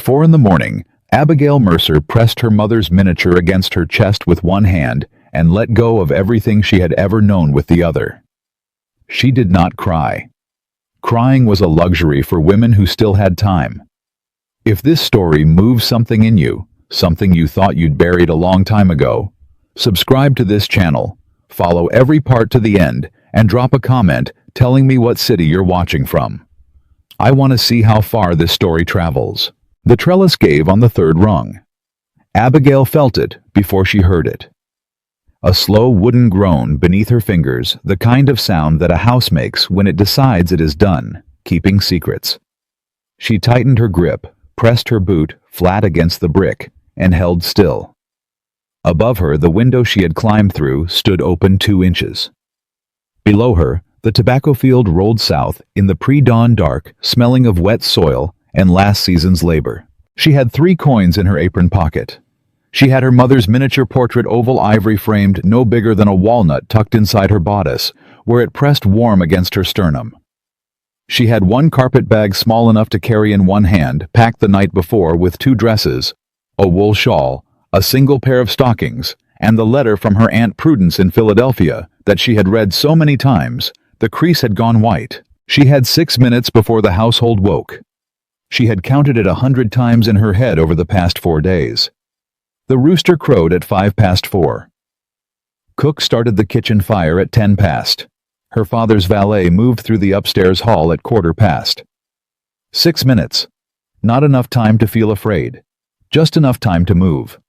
4 in the morning, Abigail Mercer pressed her mother's miniature against her chest with one hand and let go of everything she had ever known with the other. She did not cry. Crying was a luxury for women who still had time. If this story moves something in you, something you thought you'd buried a long time ago, subscribe to this channel, follow every part to the end, and drop a comment telling me what city you're watching from. I want to see how far this story travels. The trellis gave on the third rung. Abigail felt it before she heard it. A slow wooden groan beneath her fingers, the kind of sound that a house makes when it decides it is done, keeping secrets. She tightened her grip, pressed her boot flat against the brick, and held still. Above her, the window she had climbed through stood open 2 inches. Below her, the tobacco field rolled south in the pre-dawn dark, smelling of wet soil and last season's labor. She had 3 coins in her apron pocket. She had her mother's miniature portrait oval ivory framed no bigger than a walnut tucked inside her bodice, where it pressed warm against her sternum. She had 1 carpet bag small enough to carry in one hand, packed the night before with 2 dresses, a wool shawl, a single pair of stockings, and the letter from her Aunt Prudence in Philadelphia that she had read so many times, the crease had gone white. She had 6 minutes before the household woke. She had counted it 100 times in her head over the past 4 days. The rooster crowed at 4:05. Cook started the kitchen fire at 10 past. Her father's valet moved through the upstairs hall at 1/4 past. 6 minutes. Not enough time to feel afraid. Just enough time to move.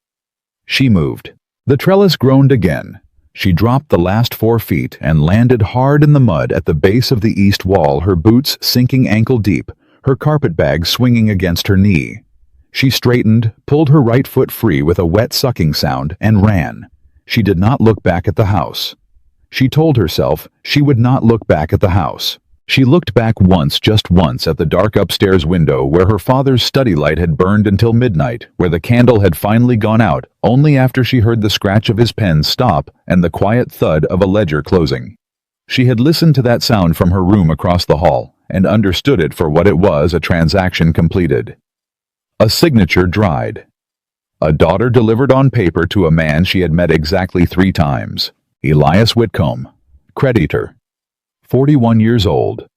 She moved. The trellis groaned again. She dropped the last 4 feet and landed hard in the mud at the base of the east wall, her boots sinking ankle deep, her carpet bag swinging against her knee. She straightened, pulled her right foot free with a wet sucking sound, and ran. She did not look back at the house. She told herself she would not look back at the house. She looked back once, just once, at the dark upstairs window where her father's study light had burned until midnight, where the candle had finally gone out, only after she heard the scratch of his pen stop and the quiet thud of a ledger closing. She had listened to that sound from her room across the hall, and understood it for what it was, a transaction completed. A signature dried. A daughter delivered on paper to a man she had met exactly 3 times. Elias Whitcomb, creditor, 41 years old,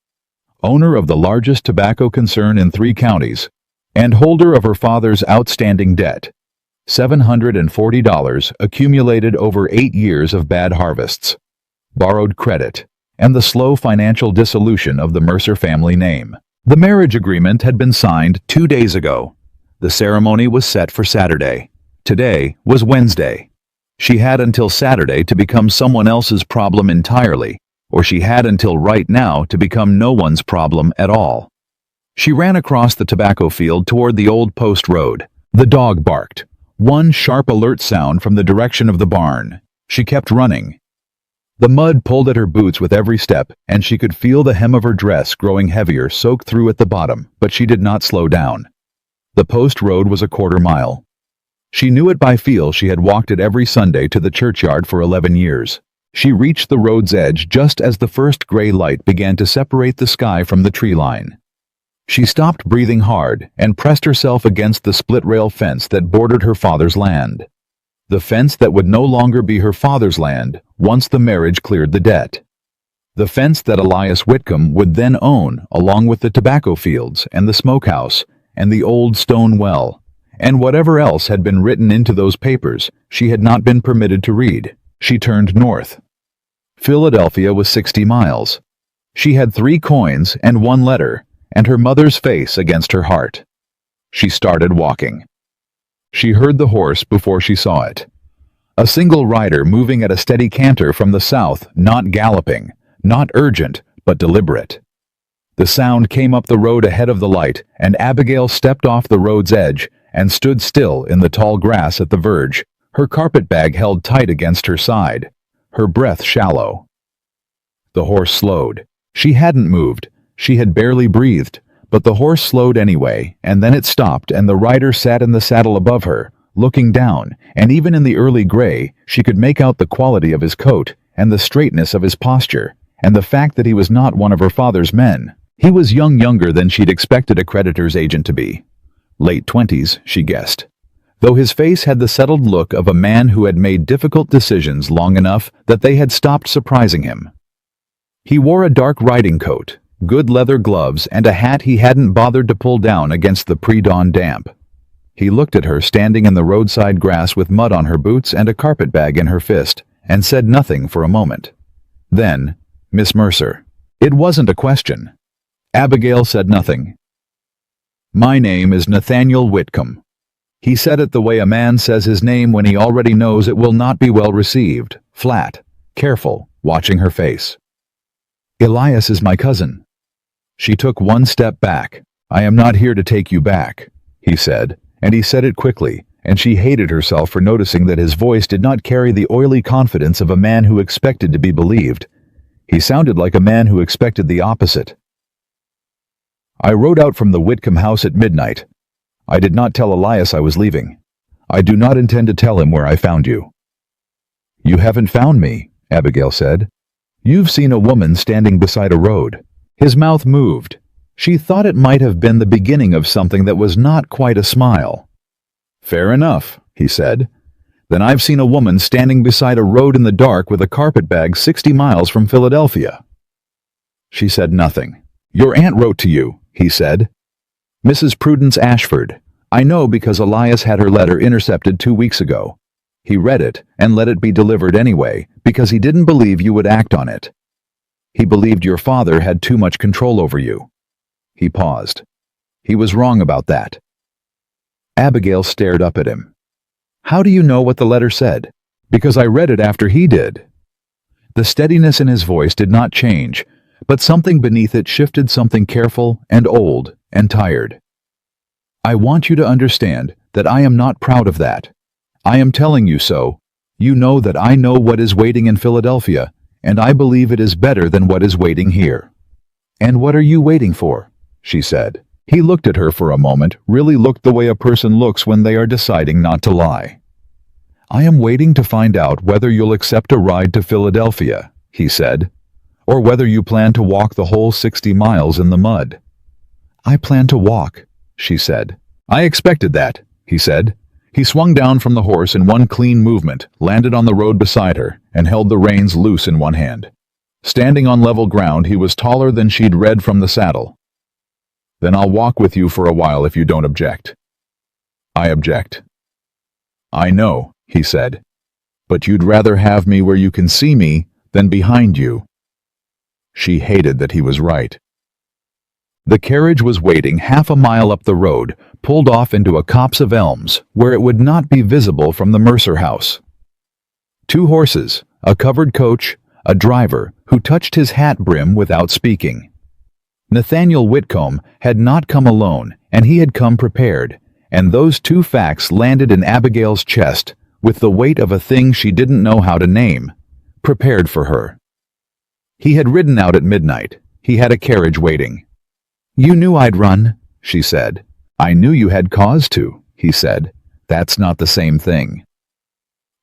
owner of the largest tobacco concern in 3 counties, and holder of her father's outstanding debt, $740 accumulated over 8 years of bad harvests, borrowed credit, and the slow financial dissolution of the Mercer family name. The marriage agreement had been signed 2 days ago. The ceremony was set for Saturday. Today was Wednesday. She had until Saturday to become someone else's problem entirely, or she had until right now to become no one's problem at all. She ran across the tobacco field toward the old post road. The dog barked, one sharp alert sound from the direction of the barn. She kept running. The mud pulled at her boots with every step, and she could feel the hem of her dress growing heavier, soaked through at the bottom, but she did not slow down. The post road was a 1/4 mile. She knew it by feel. She had walked it every Sunday to the churchyard for 11 years. She reached the road's edge just as the first gray light began to separate the sky from the tree line. She stopped breathing hard and pressed herself against the split-rail fence that bordered her father's land. The fence that would no longer be her father's land once the marriage cleared the debt. The fence that Elias Whitcomb would then own, along with the tobacco fields and the smokehouse and the old stone well, and whatever else had been written into those papers she had not been permitted to read. She turned north. Philadelphia was 60 miles. She had 3 coins and 1 letter, and her mother's face against her heart. She started walking. She heard the horse before she saw it. A single rider moving at a steady canter from the south, not galloping, not urgent, but deliberate. The sound came up the road ahead of the light, and Abigail stepped off the road's edge and stood still in the tall grass at the verge, her carpet bag held tight against her side, her breath shallow. The horse slowed. She hadn't moved. She had barely breathed, but the horse slowed anyway, and then it stopped, and the rider sat in the saddle above her, looking down, and even in the early gray, she could make out the quality of his coat, and the straightness of his posture, and the fact that he was not one of her father's men. He was younger than she'd expected a creditor's agent to be. Late 20s, she guessed, though his face had the settled look of a man who had made difficult decisions long enough that they had stopped surprising him. He wore a dark riding coat, good leather gloves, and a hat he hadn't bothered to pull down against the pre-dawn damp. He looked at her standing in the roadside grass with mud on her boots and a carpetbag in her fist, and said nothing for a moment. Then, "Miss Mercer." It wasn't a question. Abigail said nothing. "My name is Nathaniel Whitcomb." He said it the way a man says his name when he already knows it will not be well received, flat, careful, watching her face. "Elias is my cousin." She took one step back. "I am not here to take you back," he said, and he said it quickly, and she hated herself for noticing that his voice did not carry the oily confidence of a man who expected to be believed. He sounded like a man who expected the opposite. "I rode out from the Whitcomb house at midnight. I did not tell Elias I was leaving. I do not intend to tell him where I found you." "You haven't found me," Abigail said. "You've seen a woman standing beside a road." His mouth moved. She thought it might have been the beginning of something that was not quite a smile. "Fair enough," he said. "Then I've seen a woman standing beside a road in the dark with a carpetbag 60 miles from Philadelphia." She said nothing. "Your aunt wrote to you," he said. "Mrs. Prudence Ashford. I know because Elias had her letter intercepted 2 weeks ago. He read it and let it be delivered anyway because he didn't believe you would act on it. He believed your father had too much control over you." He paused. "He was wrong about that." Abigail stared up at him. "How do you know what the letter said?" "Because I read it after he did." The steadiness in his voice did not change, but something beneath it shifted, something careful and old and tired. "I want you to understand that I am not proud of that. I am telling you so. You know that I know what is waiting in Philadelphia, and I believe it is better than what is waiting here." "And what are you waiting for?" she said. He looked at her for a moment, really looked the way a person looks when they are deciding not to lie. "I am waiting to find out whether you'll accept a ride to Philadelphia," he said, "or whether you plan to walk the whole 60 miles in the mud." "I plan to walk," she said. "I expected that," he said. He swung down from the horse in one clean movement, landed on the road beside her, and held the reins loose in one hand. Standing on level ground, he was taller than she'd read from the saddle. "Then I'll walk with you for a while if you don't object." "I object." "I know," he said. "But you'd rather have me where you can see me than behind you." She hated that he was right. The carriage was waiting half a mile up the road, pulled off into a copse of elms, where it would not be visible from the Mercer house. 2 horses, a covered coach, a driver who touched his hat brim without speaking. Nathaniel Whitcomb had not come alone, and he had come prepared, and those 2 facts landed in Abigail's chest with the weight of a thing she didn't know how to name, prepared for her. He had ridden out at midnight. He had a carriage waiting. "You knew I'd run," she said. "I knew you had cause to," he said. "That's not the same thing."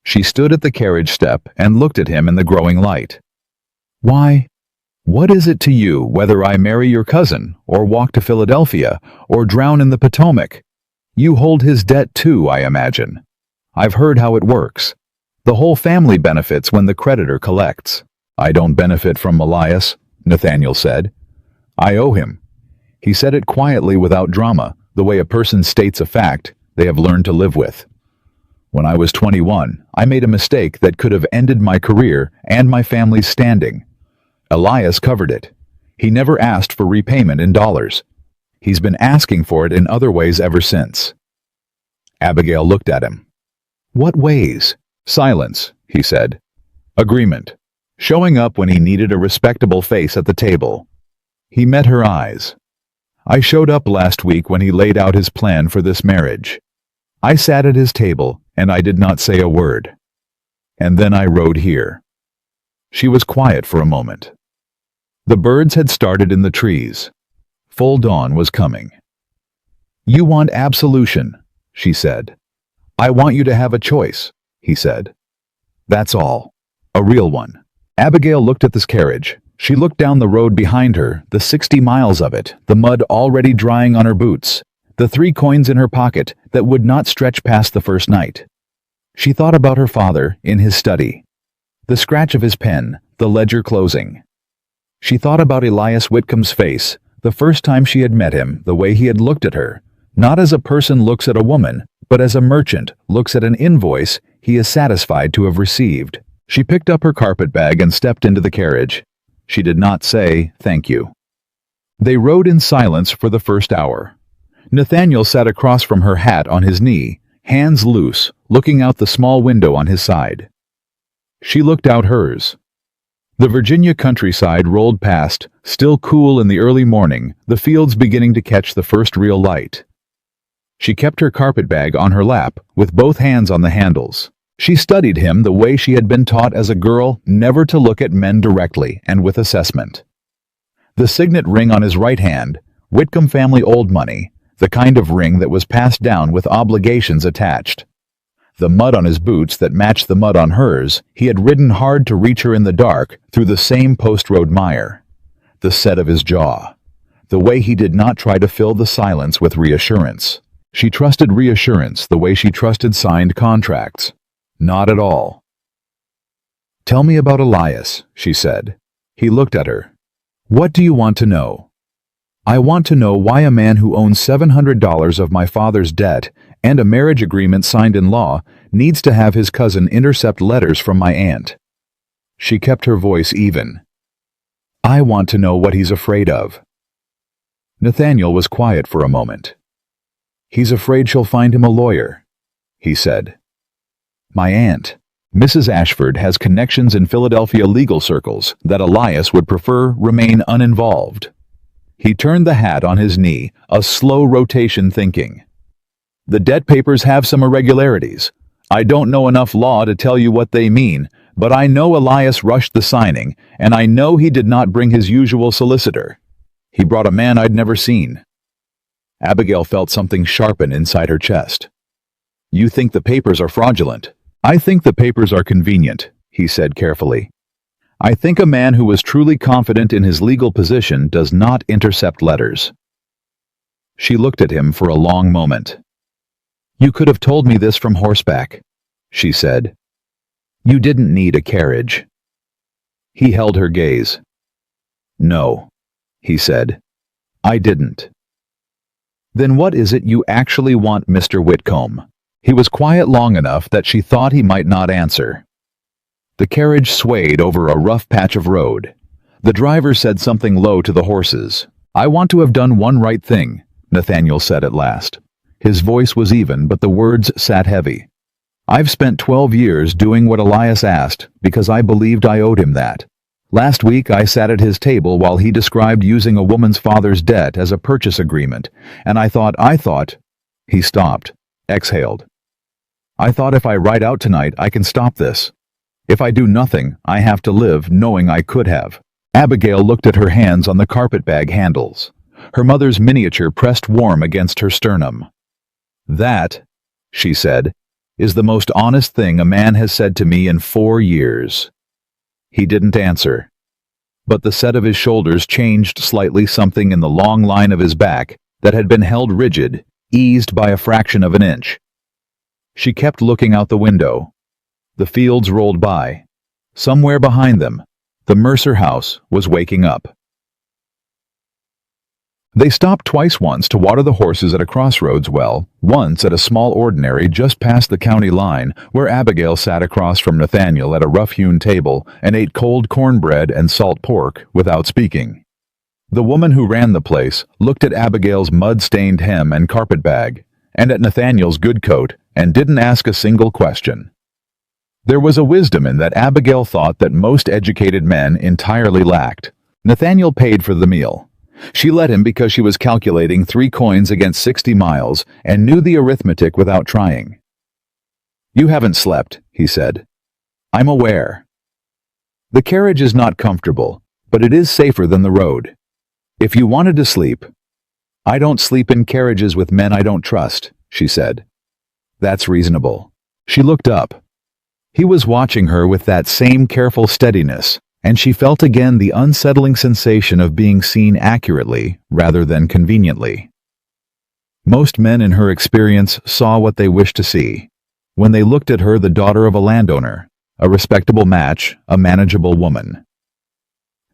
She stood at the carriage step and looked at him in the growing light. "Why? What is it to you whether I marry your cousin, or walk to Philadelphia, or drown in the Potomac? You hold his debt too, I imagine. I've heard how it works. The whole family benefits when the creditor collects." "I don't benefit from Elias," Nathaniel said. "I owe him." He said it quietly without drama, the way a person states a fact they have learned to live with. "When I was 21, I made a mistake that could have ended my career and my family's standing. Elias covered it. He never asked for repayment in dollars. He's been asking for it in other ways ever since." Abigail looked at him. "What ways?" "Silence," he said. "Agreement. Showing up when he needed a respectable face at the table." He met her eyes. "I showed up last week when he laid out his plan for this marriage. I sat at his table, and I did not say a word. And then I rode here." She was quiet for a moment. The birds had started in the trees. Full dawn was coming. "You want absolution," she said. "I want you to have a choice," he said. "That's all. A real one." Abigail looked at this carriage. She looked down the road behind her, the 60 miles of it, the mud already drying on her boots, the 3 coins in her pocket that would not stretch past the first night. She thought about her father in his study, the scratch of his pen, the ledger closing. She thought about Elias Whitcomb's face, the first time she had met him, the way he had looked at her, not as a person looks at a woman, but as a merchant looks at an invoice he is satisfied to have received. She picked up her carpetbag and stepped into the carriage. She did not say thank you. They rode in silence for the first hour. Nathaniel sat across from her, hat on his knee, hands loose, looking out the small window on his side. She looked out hers. The Virginia countryside rolled past, still cool in the early morning, the fields beginning to catch the first real light. She kept her carpetbag on her lap, with both hands on the handles. She studied him the way she had been taught as a girl never to look at men directly and with assessment. The signet ring on his right hand, Whitcomb family old money, the kind of ring that was passed down with obligations attached. The mud on his boots that matched the mud on hers, he had ridden hard to reach her in the dark through the same post-road mire. The set of his jaw. The way he did not try to fill the silence with reassurance. She trusted reassurance the way she trusted signed contracts. Not at all. "Tell me about Elias," she said. He looked at her. "What do you want to know?" "I want to know why a man who owns $700 of my father's debt and a marriage agreement signed in law needs to have his cousin intercept letters from my aunt." She kept her voice even. "I want to know what he's afraid of." Nathaniel was quiet for a moment. "He's afraid she'll find him a lawyer," he said. "My aunt, Mrs. Ashford, has connections in Philadelphia legal circles that Elias would prefer remain uninvolved." He turned the hat on his knee, a slow rotation thinking. "The debt papers have some irregularities. I don't know enough law to tell you what they mean, but I know Elias rushed the signing, and I know he did not bring his usual solicitor. He brought a man I'd never seen." Abigail felt something sharpen inside her chest. "You think the papers are fraudulent. I think the papers are convenient," he said carefully. "I think a man who is truly confident in his legal position does not intercept letters." She looked at him for a long moment. "You could have told me this from horseback," she said. "You didn't need a carriage." He held her gaze. "No," he said. "I didn't." "Then what is it you actually want, Mr. Whitcomb?" He was quiet long enough that she thought he might not answer. The carriage swayed over a rough patch of road. The driver said something low to the horses. "I want to have done one right thing," Nathaniel said at last. His voice was even, but the words sat heavy. "I've spent 12 years doing what Elias asked because I believed I owed him that. Last week I sat at his table while he described using a woman's father's debt as a purchase agreement, and I thought, He stopped, exhaled. "I thought if I ride out tonight I can stop this. If I do nothing, I have to live knowing I could have." Abigail looked at her hands on the carpetbag handles. Her mother's miniature pressed warm against her sternum. "That," she said, "is the most honest thing a man has said to me in 4 years." He didn't answer. But the set of his shoulders changed slightly, something in the long line of his back that had been held rigid, eased by a fraction of an inch. She kept looking out the window. The fields rolled by. Somewhere behind them, the Mercer house was waking up. They stopped twice, once to water the horses at a crossroads well, once at a small ordinary just past the county line where Abigail sat across from Nathaniel at a rough-hewn table and ate cold cornbread and salt pork without speaking. The woman who ran the place looked at Abigail's mud-stained hem and carpetbag, and at Nathaniel's good coat, and didn't ask a single question. There was a wisdom in that Abigail thought that most educated men entirely lacked. Nathaniel paid for the meal. She let him because she was calculating 3 coins against 60 miles and knew the arithmetic without trying. "You haven't slept," he said. "I'm aware. The carriage is not comfortable, but it is safer than the road. If you wanted to sleep—" "I don't sleep in carriages with men I don't trust," she said. "That's reasonable." She looked up. He was watching her with that same careful steadiness, and she felt again the unsettling sensation of being seen accurately rather than conveniently. Most men in her experience saw what they wished to see. When they looked at her, the daughter of a landowner, a respectable match, a manageable woman.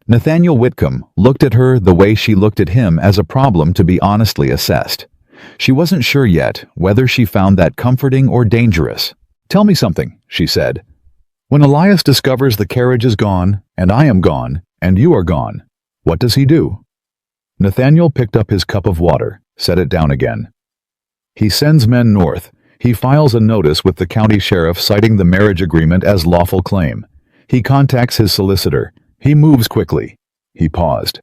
Nathaniel Whitcomb looked at her the way she looked at him, as a problem to be honestly assessed. She wasn't sure yet whether she found that comforting or dangerous. "Tell me something," she said. "When Elias discovers the carriage is gone, and I am gone, and you are gone, what does he do?" Nathaniel picked up his cup of water, set it down again. "He sends men north. He files a notice with the county sheriff citing the marriage agreement as lawful claim. He contacts his solicitor. He moves quickly." He paused.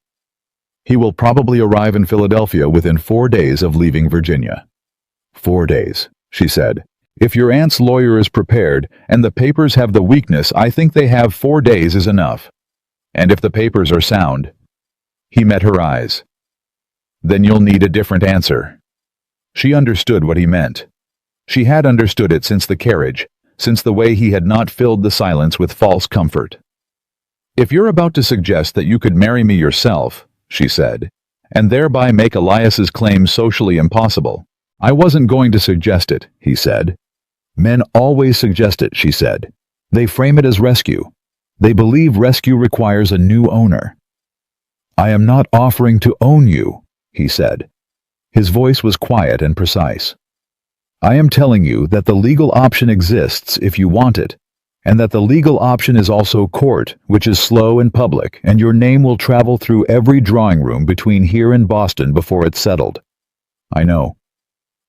"He will probably arrive in Philadelphia within 4 days of leaving Virginia." 4 days, she said. "If your aunt's lawyer is prepared and the papers have the weakness I think they have, 4 days is enough. And if the papers are sound..." He met her eyes. "Then you'll need a different answer." She understood what he meant. She had understood it since the carriage, since the way he had not filled the silence with false comfort. "If you're about to suggest that you could marry me yourself," she said, "and thereby make Elias's claim socially impossible..." "I wasn't going to suggest it," he said. "Men always suggest it," she said. "They frame it as rescue. They believe rescue requires a new owner." "I am not offering to own you," he said. His voice was quiet and precise. "I am telling you that the legal option exists if you want it, and that the legal option is also court, which is slow and public, and your name will travel through every drawing room between here and Boston before it's settled." "I know.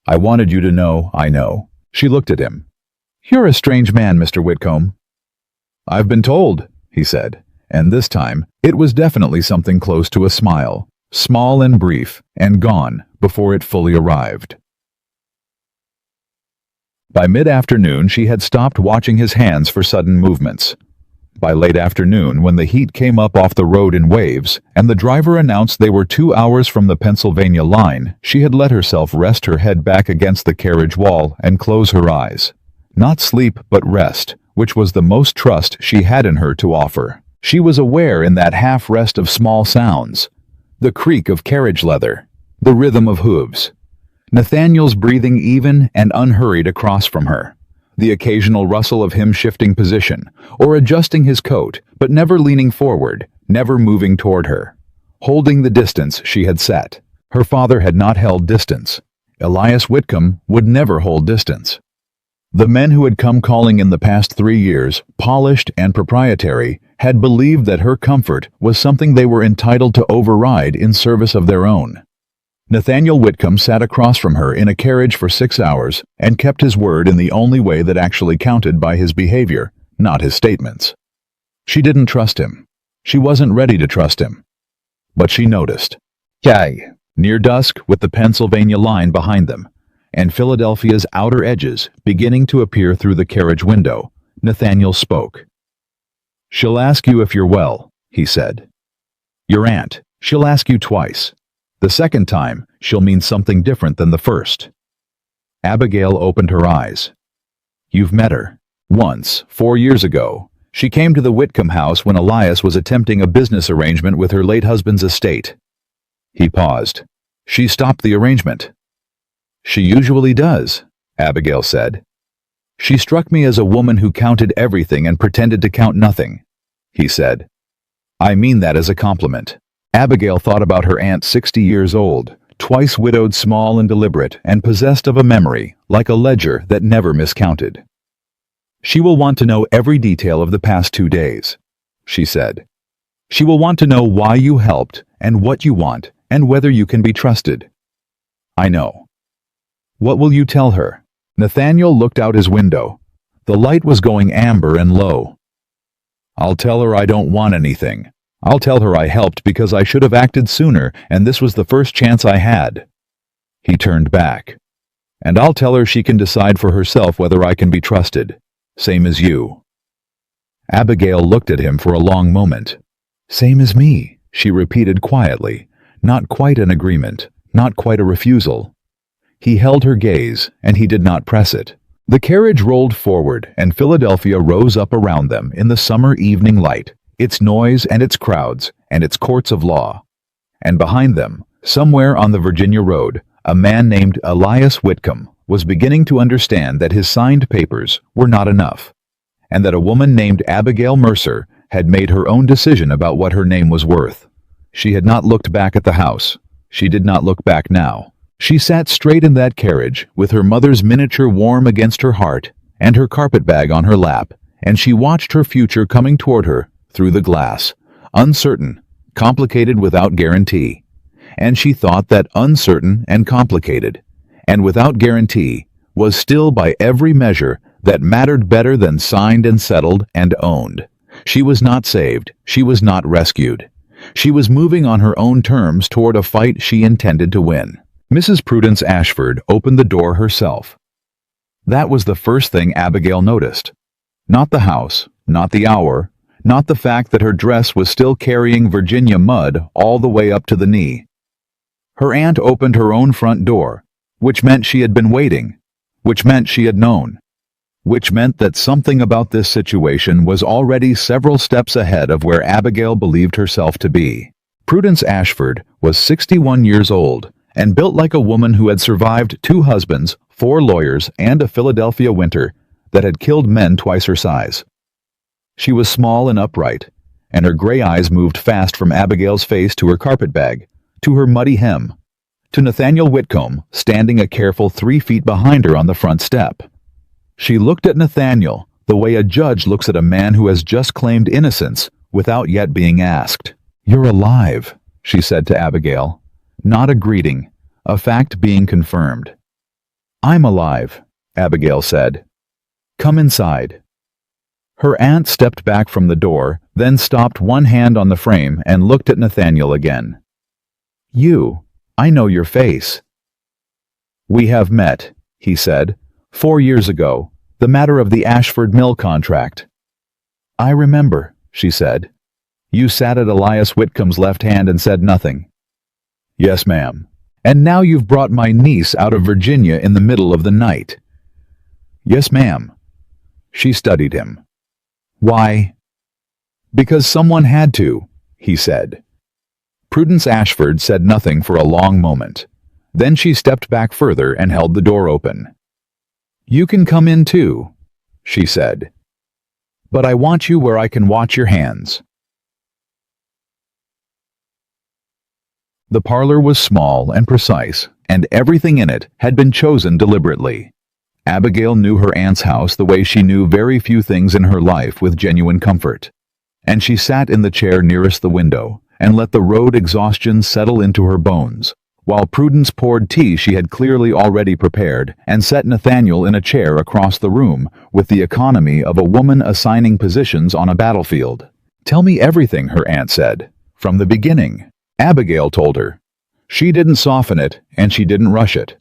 I wanted you to know, I know." She looked at him. "You're a strange man, Mr. Whitcomb." "I've been told," he said, and this time it was definitely something close to a smile, small and brief, and gone before it fully arrived. By mid-afternoon she had stopped watching his hands for sudden movements. By late afternoon, when the heat came up off the road in waves, and the driver announced they were 2 hours from the Pennsylvania line, she had let herself rest her head back against the carriage wall and close her eyes. Not sleep, but rest, which was the most trust she had in her to offer. She was aware in that half-rest of small sounds. The creak of carriage leather, the rhythm of hooves. Nathaniel's breathing even and unhurried across from her. The occasional rustle of him shifting position, or adjusting his coat, but never leaning forward, never moving toward her. Holding the distance she had set. Her father had not held distance. Elias Whitcomb would never hold distance. The men who had come calling in the past 3 years, polished and proprietary, had believed that her comfort was something they were entitled to override in service of their own. Nathaniel Whitcomb sat across from her in a carriage for 6 hours and kept his word in the only way that actually counted, by his behavior, not his statements. She didn't trust him. She wasn't ready to trust him. But she noticed. Near dusk, with the Pennsylvania line behind them, and Philadelphia's outer edges beginning to appear through the carriage window, Nathaniel spoke. "She'll ask you if you're well," he said. "Your aunt, she'll ask you twice. The second time, she'll mean something different than the first." Abigail opened her eyes. "You've met her. Once, 4 years ago. She came to the Whitcomb house when Elias was attempting a business arrangement with her late husband's estate." He paused. "She stopped the arrangement." "She usually does," Abigail said. "She struck me as a woman who counted everything and pretended to count nothing," he said. "I mean that as a compliment." Abigail thought about her aunt, 60 years old, twice widowed, small and deliberate, and possessed of a memory, like a ledger that never miscounted. "She will want to know every detail of the past 2 days," she said. "She will want to know why you helped, and what you want, and whether you can be trusted." "I know." "What will you tell her?" Nathaniel looked out his window. The light was going amber and low. "I'll tell her I don't want anything. I'll tell her I helped because I should have acted sooner, and this was the first chance I had." He turned back. "And I'll tell her she can decide for herself whether I can be trusted. Same as you." Abigail looked at him for a long moment. "Same as me," she repeated quietly, not quite an agreement, not quite a refusal. He held her gaze, and he did not press it. The carriage rolled forward, and Philadelphia rose up around them in the summer evening light, its noise and its crowds and its courts of law. And behind them, somewhere on the Virginia road, A man named Elias Whitcomb was beginning to understand that his signed papers were not enough, and that a woman named Abigail Mercer had made her own decision about what her name was worth. She had not looked back at the house. She did not look back now. She sat straight in that carriage, with her mother's miniature warm against her heart and her carpetbag on her lap, and she watched her future coming toward her through the glass, uncertain, complicated without guarantee. And she thought that uncertain and complicated, and without guarantee, was still by every measure that mattered better than signed and settled and owned. She was not saved. She was not rescued. She was moving on her own terms toward a fight she intended to win. Mrs. Prudence Ashford opened the door herself. That was the first thing Abigail noticed. Not the house, not the hour, not the fact that her dress was still carrying Virginia mud all the way up to the knee. Her aunt opened her own front door, which meant she had been waiting, which meant she had known, which meant that something about this situation was already several steps ahead of where Abigail believed herself to be. Prudence Ashford was 61 years old and built like a woman who had survived 2 husbands, 4 lawyers, and a Philadelphia winter that had killed men twice her size. She was small and upright, and her gray eyes moved fast from Abigail's face to her carpetbag, to her muddy hem, to Nathaniel Whitcomb standing a careful 3 feet behind her on the front step. She looked at Nathaniel the way a judge looks at a man who has just claimed innocence without yet being asked. "You're alive," she said to Abigail. Not a greeting, a fact being confirmed. "I'm alive," Abigail said. "Come inside." Her aunt stepped back from the door, then stopped one hand on the frame and looked at Nathaniel again. I know your face." "We have met," he said, 4 years ago, the matter of the Ashford Mill contract." "I remember," she said. "You sat at Elias Whitcomb's left hand and said nothing." "Yes, ma'am. And now you've brought my niece out of Virginia in the middle of the night." "Yes, ma'am." She studied him. "Why?" "Because someone had to," he said. Prudence Ashford said nothing for a long moment. Then she stepped back further and held the door open. "You can come in too," she said. "But I want you where I can watch your hands." The parlor was small and precise, and everything in it had been chosen deliberately. Abigail knew her aunt's house the way she knew very few things in her life with genuine comfort. And she sat in the chair nearest the window and let the road exhaustion settle into her bones, while Prudence poured tea she had clearly already prepared and set Nathaniel in a chair across the room with the economy of a woman assigning positions on a battlefield. "Tell me everything," her aunt said, "from the beginning." Abigail told her. She didn't soften it, and she didn't rush it.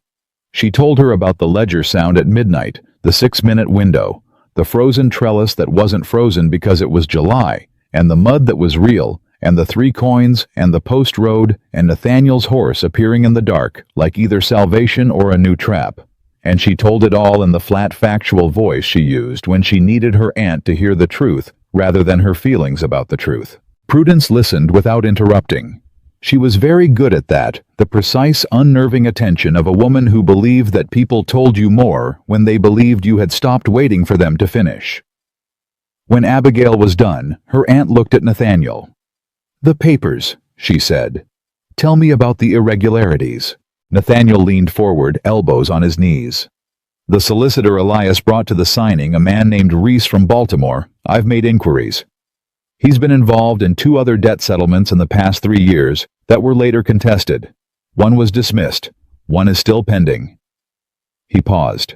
She told her about the ledger sound at midnight, the 6-minute window, the frozen trellis that wasn't frozen because it was July, and the mud that was real, and the 3 coins, and the post road, and Nathaniel's horse appearing in the dark, like either salvation or a new trap. And she told it all in the flat factual voice she used when she needed her aunt to hear the truth rather than her feelings about the truth. Prudence listened without interrupting. She was very good at that, the precise, unnerving attention of a woman who believed that people told you more when they believed you had stopped waiting for them to finish. When Abigail was done, her aunt looked at Nathaniel. "The papers," she said. "Tell me about the irregularities." Nathaniel leaned forward, elbows on his knees. "The solicitor Elias brought to the signing a man named Reese from Baltimore. I've made inquiries. He's been involved in 2 other debt settlements in the past 3 years that were later contested. One was dismissed. One is still pending." He paused.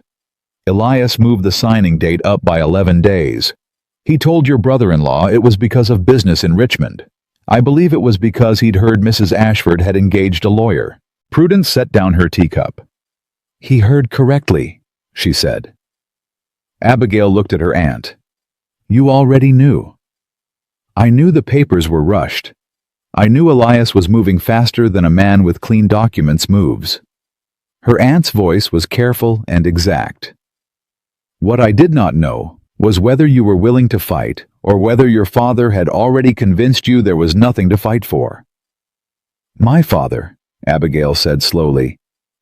"Elias moved the signing date up by 11 days. He told your brother-in-law it was because of business in Richmond. I believe it was because he'd heard Mrs. Ashford had engaged a lawyer." Prudence set down her teacup. "He heard correctly," she said. Abigail looked at her aunt. "You already knew." "I knew the papers were rushed. I knew Elias was moving faster than a man with clean documents moves." Her aunt's voice was careful and exact. "What I did not know was whether you were willing to fight or whether your father had already convinced you there was nothing to fight for." "My father," Abigail said slowly,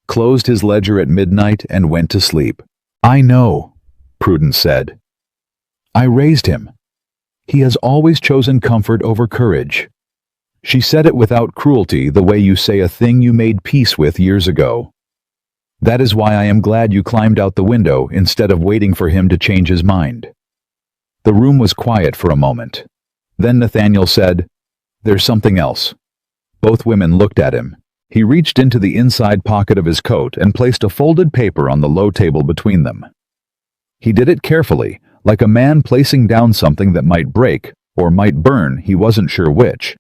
closed his ledger at midnight, and went to sleep. "I know," Prudence said. "I raised him. He has always chosen comfort over courage." She said it without cruelty, the way you say a thing you made peace with years ago. "That is why I am glad you climbed out the window instead of waiting for him to change his mind." The room was quiet for a moment. Then Nathaniel said, "There's something else." Both women looked at him. He reached into the inside pocket of his coat and placed a folded paper on the low table between them. He did it carefully, like a man placing down something that might break or might burn, he wasn't sure which.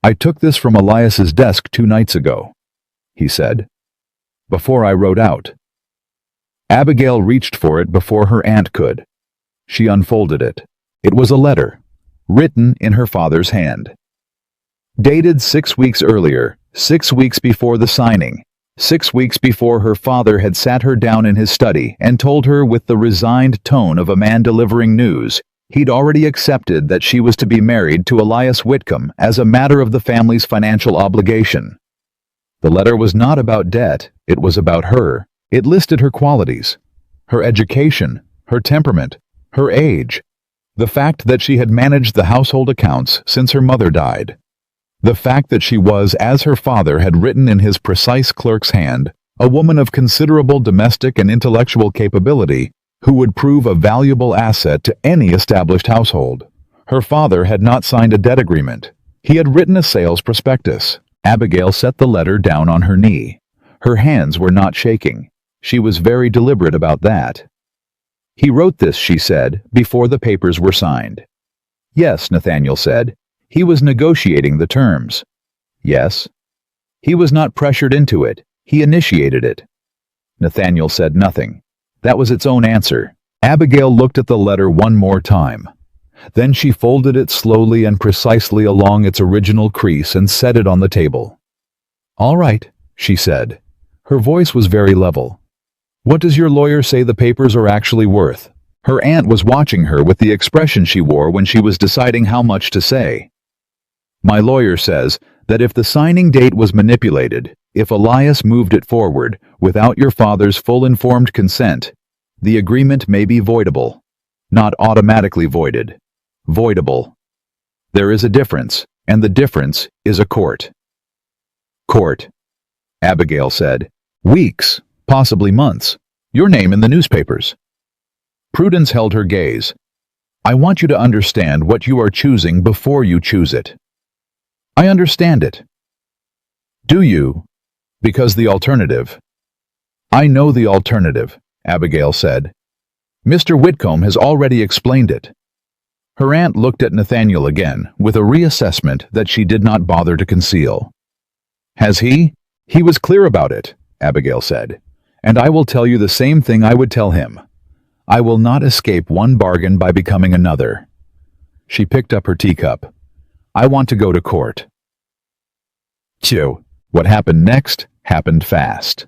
"I took this from Elias's desk 2 nights ago," he said, "before I wrote out." Abigail reached for it before her aunt could. She unfolded it. It was a letter, written in her father's hand. Dated 6 weeks earlier, 6 weeks before the signing, 6 weeks before her father had sat her down in his study and told her with the resigned tone of a man delivering news he'd already accepted that she was to be married to Elias Whitcomb as a matter of the family's financial obligation. The letter was not about debt, it was about her. It listed her qualities, her education, her temperament, her age, the fact that she had managed the household accounts since her mother died, the fact that she was, as her father had written in his precise clerk's hand, a woman of considerable domestic and intellectual capability who would prove a valuable asset to any established household. Her father had not signed a debt agreement. He had written a sales prospectus. Abigail set the letter down on her knee. Her hands were not shaking. She was very deliberate about that. "He wrote this," she said, "before the papers were signed." "Yes," Nathaniel said. "He was negotiating the terms." "Yes." "He was not pressured into it. He initiated it." Nathaniel said nothing. That was its own answer. Abigail looked at the letter one more time. Then she folded it slowly and precisely along its original crease and set it on the table. "All right," she said. Her voice was very level. "What does your lawyer say the papers are actually worth?" Her aunt was watching her with the expression she wore when she was deciding how much to say. "My lawyer says that if the signing date was manipulated, if Elias moved it forward without your father's full informed consent, the agreement may be voidable. Not automatically voided. Voidable. There is a difference, and the difference is a court." "Court," Abigail said. "Weeks, possibly months. Your name in the newspapers." Prudence held her gaze. "I want you to understand what you are choosing before you choose it." "I understand it." "Do you? Because the alternative—" "I know the alternative," Abigail said. "Mr. Whitcomb has already explained it." Her aunt looked at Nathaniel again, with a reassessment that she did not bother to conceal. "Has he? He was clear about it," Abigail said. "And I will tell you the same thing I would tell him. I will not escape one bargain by becoming another." She picked up her teacup. "I want to go to court." Chew. What happened next happened fast.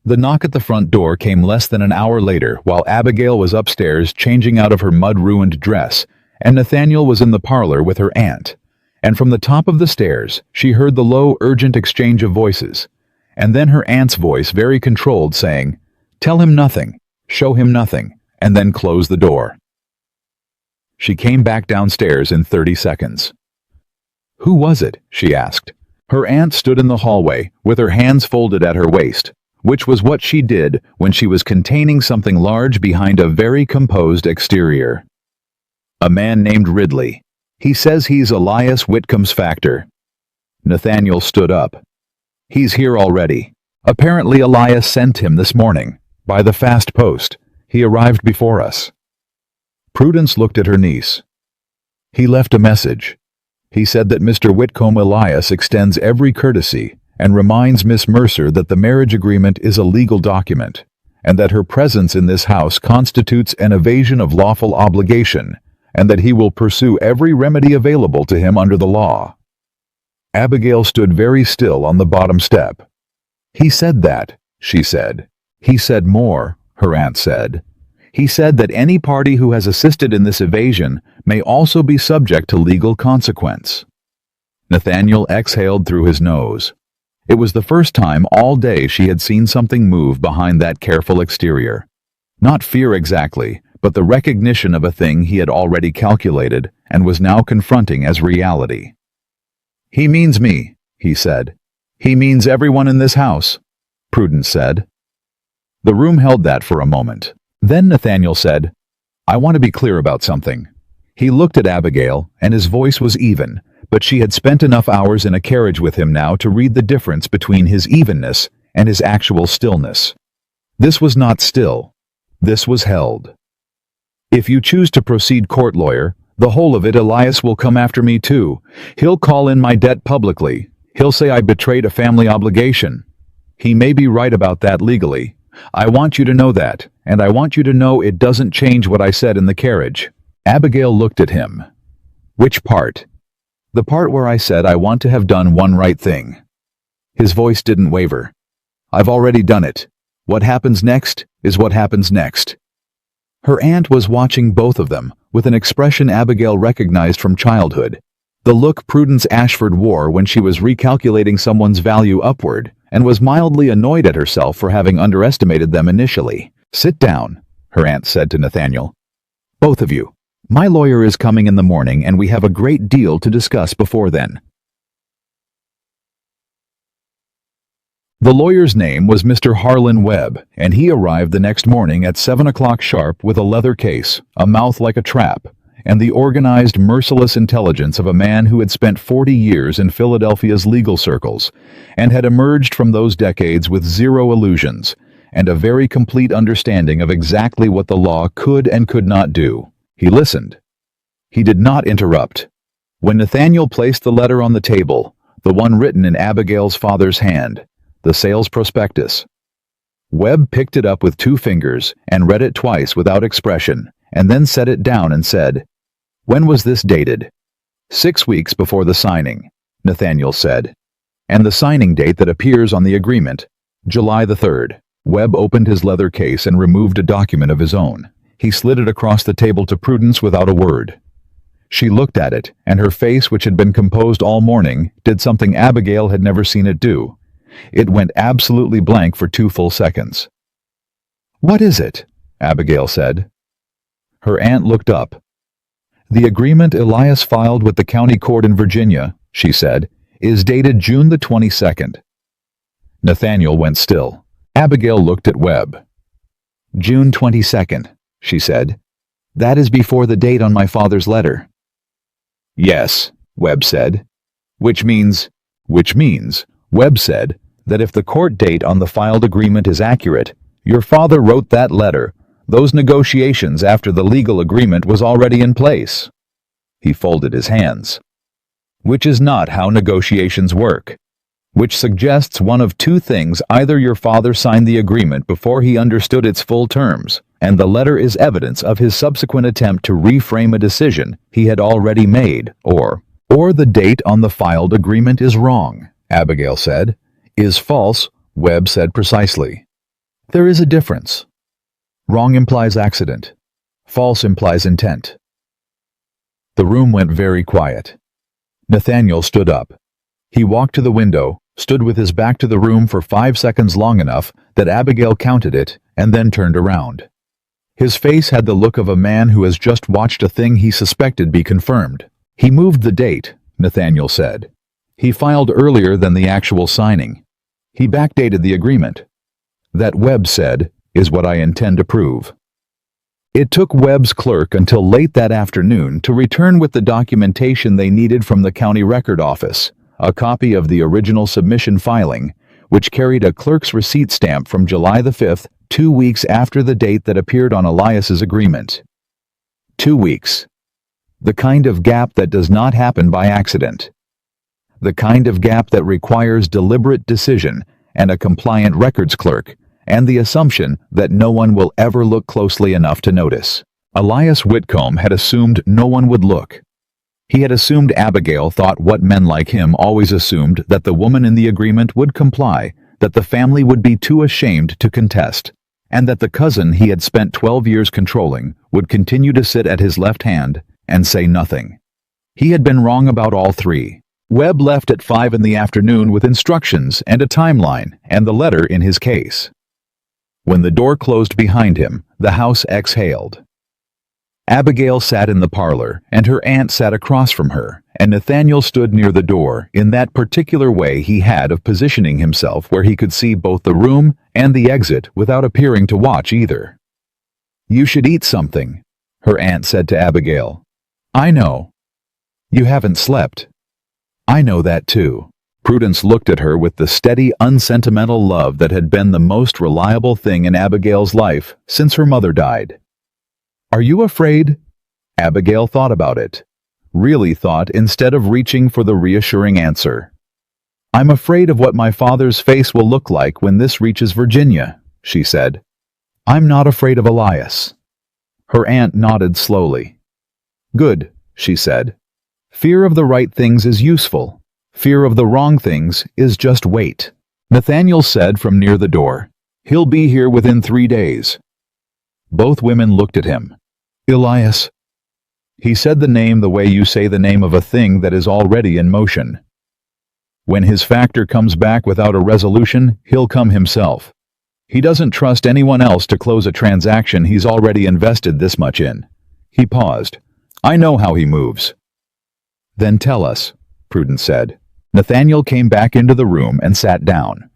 The knock at the front door came less than an hour later while Abigail was upstairs changing out of her mud-ruined dress, and Nathaniel was in the parlor with her aunt. And from the top of the stairs, she heard the low, urgent exchange of voices, and then her aunt's voice, very controlled, saying, "Tell him nothing, show him nothing, and then close the door." She came back downstairs in 30 seconds. "Who was it?" she asked. Her aunt stood in the hallway, with her hands folded at her waist, which was what she did when she was containing something large behind a very composed exterior. "A man named Ridley. He says he's Elias Whitcomb's factor." Nathaniel stood up. "He's here already. Apparently Elias sent him this morning, by the fast post. He arrived before us." Prudence looked at her niece. "He left a message. He said that Mr. Whitcomb Elias extends every courtesy and reminds Miss Mercer that the marriage agreement is a legal document, and that her presence in this house constitutes an evasion of lawful obligation, and that he will pursue every remedy available to him under the law." Abigail stood very still on the bottom step. "He said that," she said. "He said more," her aunt said. "He said that any party who has assisted in this evasion may also be subject to legal consequence." Nathaniel exhaled through his nose. It was the first time all day she had seen something move behind that careful exterior. Not fear exactly, but the recognition of a thing he had already calculated and was now confronting as reality. "He means me," he said. "He means everyone in this house," Prudence said. The room held that for a moment. Then Nathaniel said, "I want to be clear about something." He looked at Abigail, and his voice was even, but she had spent enough hours in a carriage with him now to read the difference between his evenness and his actual stillness. This was not still. This was held. "If you choose to proceed, court lawyer, the whole of it, Elias will come after me too. He'll call in my debt publicly. He'll say I betrayed a family obligation. He may be right about that legally. I want you to know that, and I want you to know it doesn't change what I said in the carriage." Abigail looked at him. "Which part?" "The part where I said I want to have done one right thing." His voice didn't waver. "I've already done it. What happens next is what happens next." Her aunt was watching both of them, with an expression Abigail recognized from childhood. The look Prudence Ashford wore when she was recalculating someone's value upward, and was mildly annoyed at herself for having underestimated them initially. "Sit down," her aunt said to Nathaniel. "Both of you. My lawyer is coming in the morning, and we have a great deal to discuss before then." The lawyer's name was Mr. Harlan Webb, and he arrived the next morning at 7 o'clock sharp with a leather case, a mouth like a trap, and the organized, merciless intelligence of a man who had spent 40 years in Philadelphia's legal circles, and had emerged from those decades with zero illusions, and a very complete understanding of exactly what the law could and could not do. He listened. He did not interrupt. When Nathaniel placed the letter on the table, the one written in Abigail's father's hand, the sales prospectus, Webb picked it up with 2 fingers and read it twice without expression, and then set it down and said, "When was this dated?" 6 weeks before the signing, Nathaniel said. "And the signing date that appears on the agreement, July the 3rd. Webb opened his leather case and removed a document of his own. He slid it across the table to Prudence without a word. She looked at it, and her face, which had been composed all morning, did something Abigail had never seen it do. It went absolutely blank for 2 full seconds. "What is it?" Abigail said. Her aunt looked up. "The agreement Elias filed with the county court in Virginia," she said, "is dated June the 22nd. Nathaniel went still. Abigail looked at Webb. "June 22nd, she said. "That is before the date on my father's letter." "Yes," Webb said. Which means, Webb said, that if the court date on the filed agreement is accurate, your father wrote that letter. Those negotiations after the legal agreement was already in place. He folded his hands. "Which is not how negotiations work. Which suggests one of 2 things. Either your father signed the agreement before he understood its full terms, and the letter is evidence of his subsequent attempt to reframe a decision he had already made, or the date on the filed agreement is wrong," Abigail said. "Is false," Webb said precisely. "There is a difference. Wrong implies accident. False implies intent." The room went very quiet. Nathaniel stood up. He walked to the window, stood with his back to the room for 5 seconds, long enough that Abigail counted it, and then turned around. His face had the look of a man who has just watched a thing he suspected be confirmed. "He moved the date," Nathaniel said. "He filed earlier than the actual signing. He backdated the agreement. That," Webb said, "is what I intend to prove." It took Webb's clerk until late that afternoon to return with the documentation they needed from the county record office, a copy of the original submission filing, which carried a clerk's receipt stamp from July the 5th, 2 weeks after the date that appeared on Elias's agreement. 2 weeks. The kind of gap that does not happen by accident. The kind of gap that requires deliberate decision and a compliant records clerk, and the assumption that no one will ever look closely enough to notice. Elias Whitcomb had assumed no one would look. He had assumed Abigail thought what men like him always assumed, that the woman in the agreement would comply, that the family would be too ashamed to contest, and that the cousin he had spent 12 years controlling would continue to sit at his left hand and say nothing. He had been wrong about all 3. Webb left at 5 in the afternoon with instructions and a timeline and the letter in his case. When the door closed behind him, the house exhaled. Abigail sat in the parlor, and her aunt sat across from her, and Nathaniel stood near the door in that particular way he had of positioning himself where he could see both the room and the exit without appearing to watch either. "You should eat something," her aunt said to Abigail. "I know. You haven't slept." "I know that too." Prudence looked at her with the steady, unsentimental love that had been the most reliable thing in Abigail's life since her mother died. "Are you afraid?" Abigail thought about it. Really thought instead of reaching for the reassuring answer. "I'm afraid of what my father's face will look like when this reaches Virginia," she said. "I'm not afraid of Elias." Her aunt nodded slowly. "Good," she said. "Fear of the right things is useful. Fear of the wrong things is just wait." Nathaniel said from near the door, "He'll be here within 3 days. Both women looked at him. "Elias." He said the name the way you say the name of a thing that is already in motion. When his factor comes back without a resolution, he'll come himself. He doesn't trust anyone else to close a transaction he's already invested this much in. He paused. "I know how he moves." "Then tell us," Prudence said. Nathaniel came back into the room and sat down.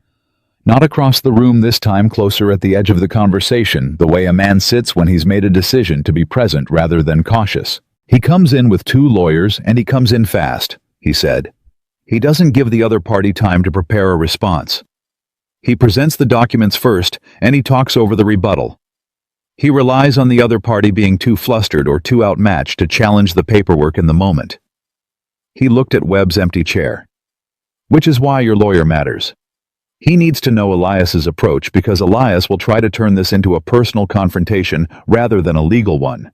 Not across the room this time, closer at the edge of the conversation, the way a man sits when he's made a decision to be present rather than cautious. "He comes in with 2 lawyers and he comes in fast," he said. "He doesn't give the other party time to prepare a response. He presents the documents first and he talks over the rebuttal. He relies on the other party being too flustered or too outmatched to challenge the paperwork in the moment." He looked at Webb's empty chair. "Which is why your lawyer matters. He needs to know Elias's approach because Elias will try to turn this into a personal confrontation rather than a legal one.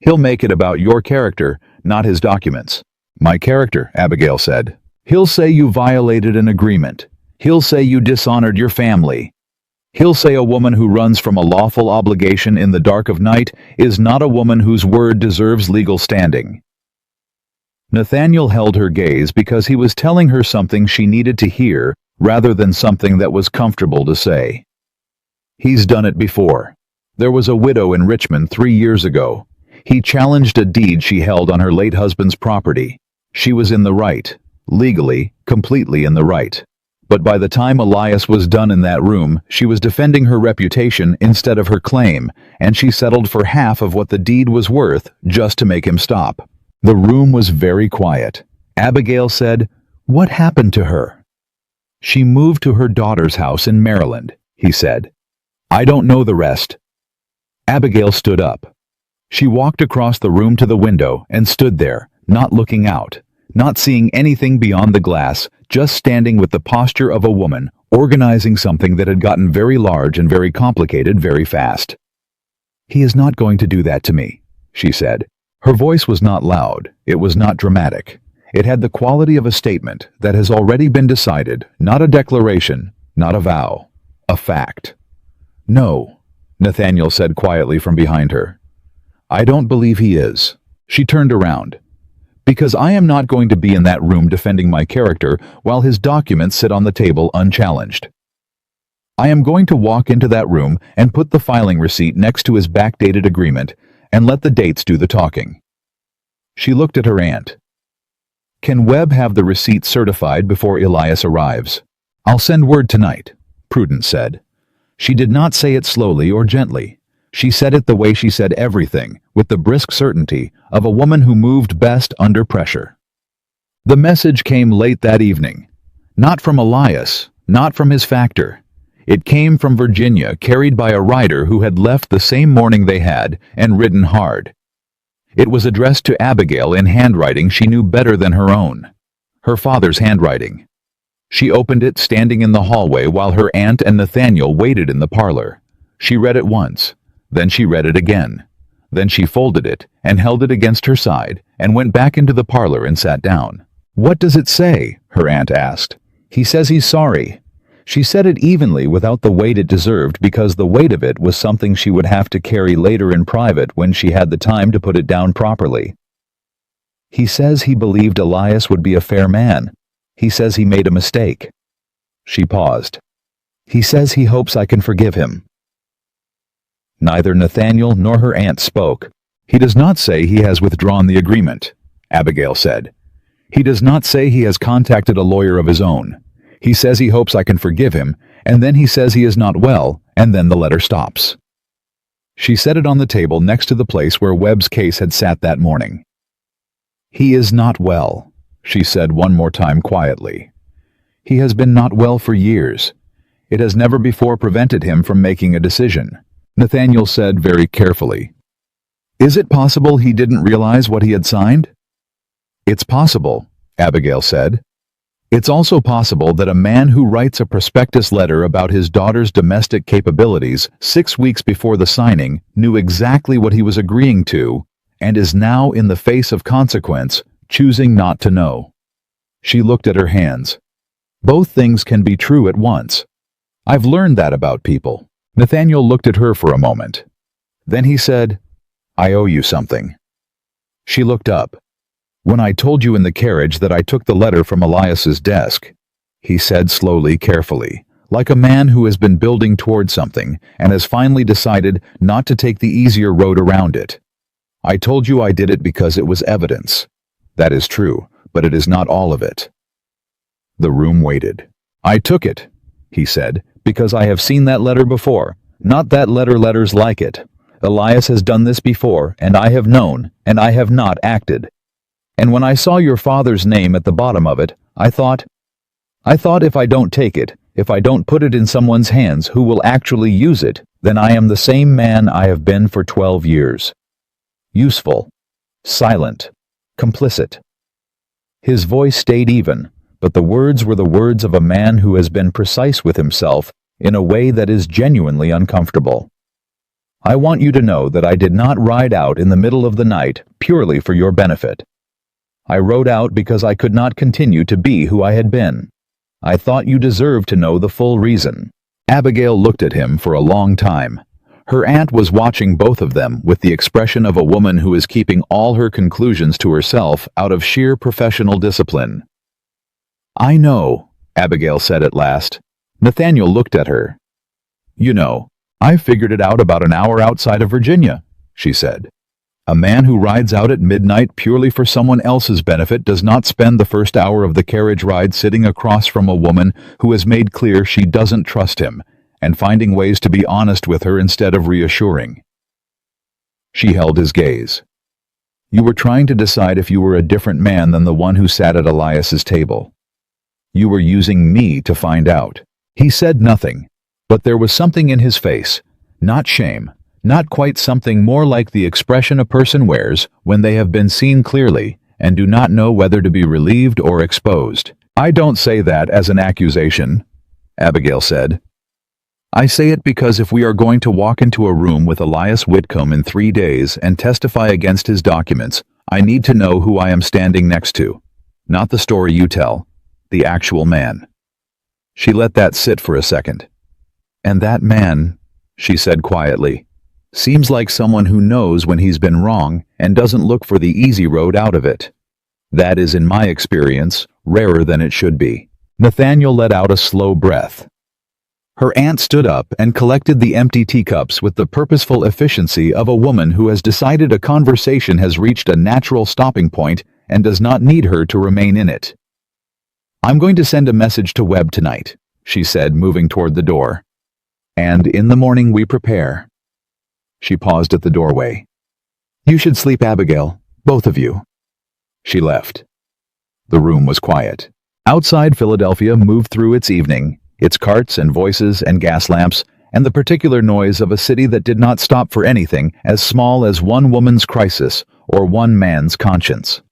He'll make it about your character, not his documents." "My character," Abigail said. "He'll say you violated an agreement. He'll say you dishonored your family. He'll say a woman who runs from a lawful obligation in the dark of night is not a woman whose word deserves legal standing." Nathaniel held her gaze because he was telling her something she needed to hear rather than something that was comfortable to say. "He's done it before. There was a widow in Richmond 3 years ago. He challenged a deed she held on her late husband's property. She was in the right, legally, completely in the right. But by the time Elias was done in that room, she was defending her reputation instead of her claim, and she settled for half of what the deed was worth just to make him stop." The room was very quiet. Abigail said, "What happened to her?" "She moved to her daughter's house in Maryland," he said. "I don't know the rest." Abigail stood up. She walked across the room to the window and stood there, not looking out, not seeing anything beyond the glass, just standing with the posture of a woman, organizing something that had gotten very large and very complicated very fast. "He is not going to do that to me," she said. Her voice was not loud, it was not dramatic. It had the quality of a statement that has already been decided, not a declaration, not a vow, a fact. "No," Nathaniel said quietly from behind her. "I don't believe he is." She turned around. "Because I am not going to be in that room defending my character while his documents sit on the table unchallenged. I am going to walk into that room and put the filing receipt next to his backdated agreement and let the dates do the talking." She looked at her aunt. "Can Webb have the receipt certified before Elias arrives?" "I'll send word tonight," Prudence said. She did not say it slowly or gently. She said it the way she said everything, with the brisk certainty of a woman who moved best under pressure. The message came late that evening. Not from Elias, not from his factor. It came from Virginia, carried by a rider who had left the same morning they had and ridden hard. It was addressed to Abigail in handwriting she knew better than her own. Her father's handwriting. She opened it standing in the hallway while her aunt and Nathaniel waited in the parlor. She read it once, then she read it again. Then she folded it and held it against her side and went back into the parlor and sat down. "What does it say?" her aunt asked. "He says he's sorry." She said it evenly without the weight it deserved because the weight of it was something she would have to carry later in private when she had the time to put it down properly. "He says he believed Elias would be a fair man," He says he made a mistake. She paused. He says he hopes I can forgive him. Neither Nathaniel nor her aunt spoke. He does not say he has withdrawn the agreement, Abigail said. He does not say he has contacted a lawyer of his own. He says he hopes I can forgive him, and then he says he is not well, and then the letter stops. She set it on the table next to the place where Webb's case had sat that morning. He is not well, she said one more time quietly. He has been not well for years. It has never before prevented him from making a decision, Nathaniel said very carefully. Is it possible he didn't realize what he had signed? It's possible, Abigail said. It's also possible that a man who writes a prospectus letter about his daughter's domestic capabilities 6 weeks before the signing knew exactly what he was agreeing to and is now, in the face of consequence, choosing not to know. She looked at her hands. Both things can be true at once. I've learned that about people. Nathaniel looked at her for a moment. Then he said, I owe you something. She looked up. When I told you in the carriage that I took the letter from Elias's desk, he said slowly, carefully, like a man who has been building toward something and has finally decided not to take the easier road around it. I told you I did it because it was evidence. That is true, but it is not all of it. The room waited. I took it, he said, because I have seen that letter before, not that letters like it. Elias has done this before, and I have known, and I have not acted. And when I saw your father's name at the bottom of it, I thought if I don't take it, if I don't put it in someone's hands who will actually use it, then I am the same man I have been for 12 years. Useful, silent, complicit. His voice stayed even, but the words were the words of a man who has been precise with himself in a way that is genuinely uncomfortable. I want you to know that I did not ride out in the middle of the night purely for your benefit. I rode out because I could not continue to be who I had been. I thought you deserved to know the full reason. Abigail looked at him for a long time. Her aunt was watching both of them with the expression of a woman who is keeping all her conclusions to herself out of sheer professional discipline. I know, Abigail said at last. Nathaniel looked at her. You know, I figured it out about an hour outside of Virginia, she said. A man who rides out at midnight purely for someone else's benefit does not spend the first hour of the carriage ride sitting across from a woman who has made clear she doesn't trust him, and finding ways to be honest with her instead of reassuring. She held his gaze. You were trying to decide if you were a different man than the one who sat at Elias's table. You were using me to find out. He said nothing, but there was something in his face, not shame, not quite, something more like the expression a person wears when they have been seen clearly and do not know whether to be relieved or exposed. I don't say that as an accusation, Abigail said. I say it because if we are going to walk into a room with Elias Whitcomb in 3 days and testify against his documents, I need to know who I am standing next to. Not the story you tell, the actual man. She let that sit for a second. And that man, she said quietly, seems like someone who knows when he's been wrong and doesn't look for the easy road out of it. That is, in my experience, rarer than it should be. Nathaniel let out a slow breath. Her aunt stood up and collected the empty teacups with the purposeful efficiency of a woman who has decided a conversation has reached a natural stopping point and does not need her to remain in it. I'm going to send a message to Webb tonight, she said, moving toward the door. And in the morning we prepare. She paused at the doorway. You should sleep, Abigail, both of you. She left. The room was quiet. Outside, Philadelphia moved through its evening, its carts and voices and gas lamps, and the particular noise of a city that did not stop for anything as small as one woman's crisis or one man's conscience.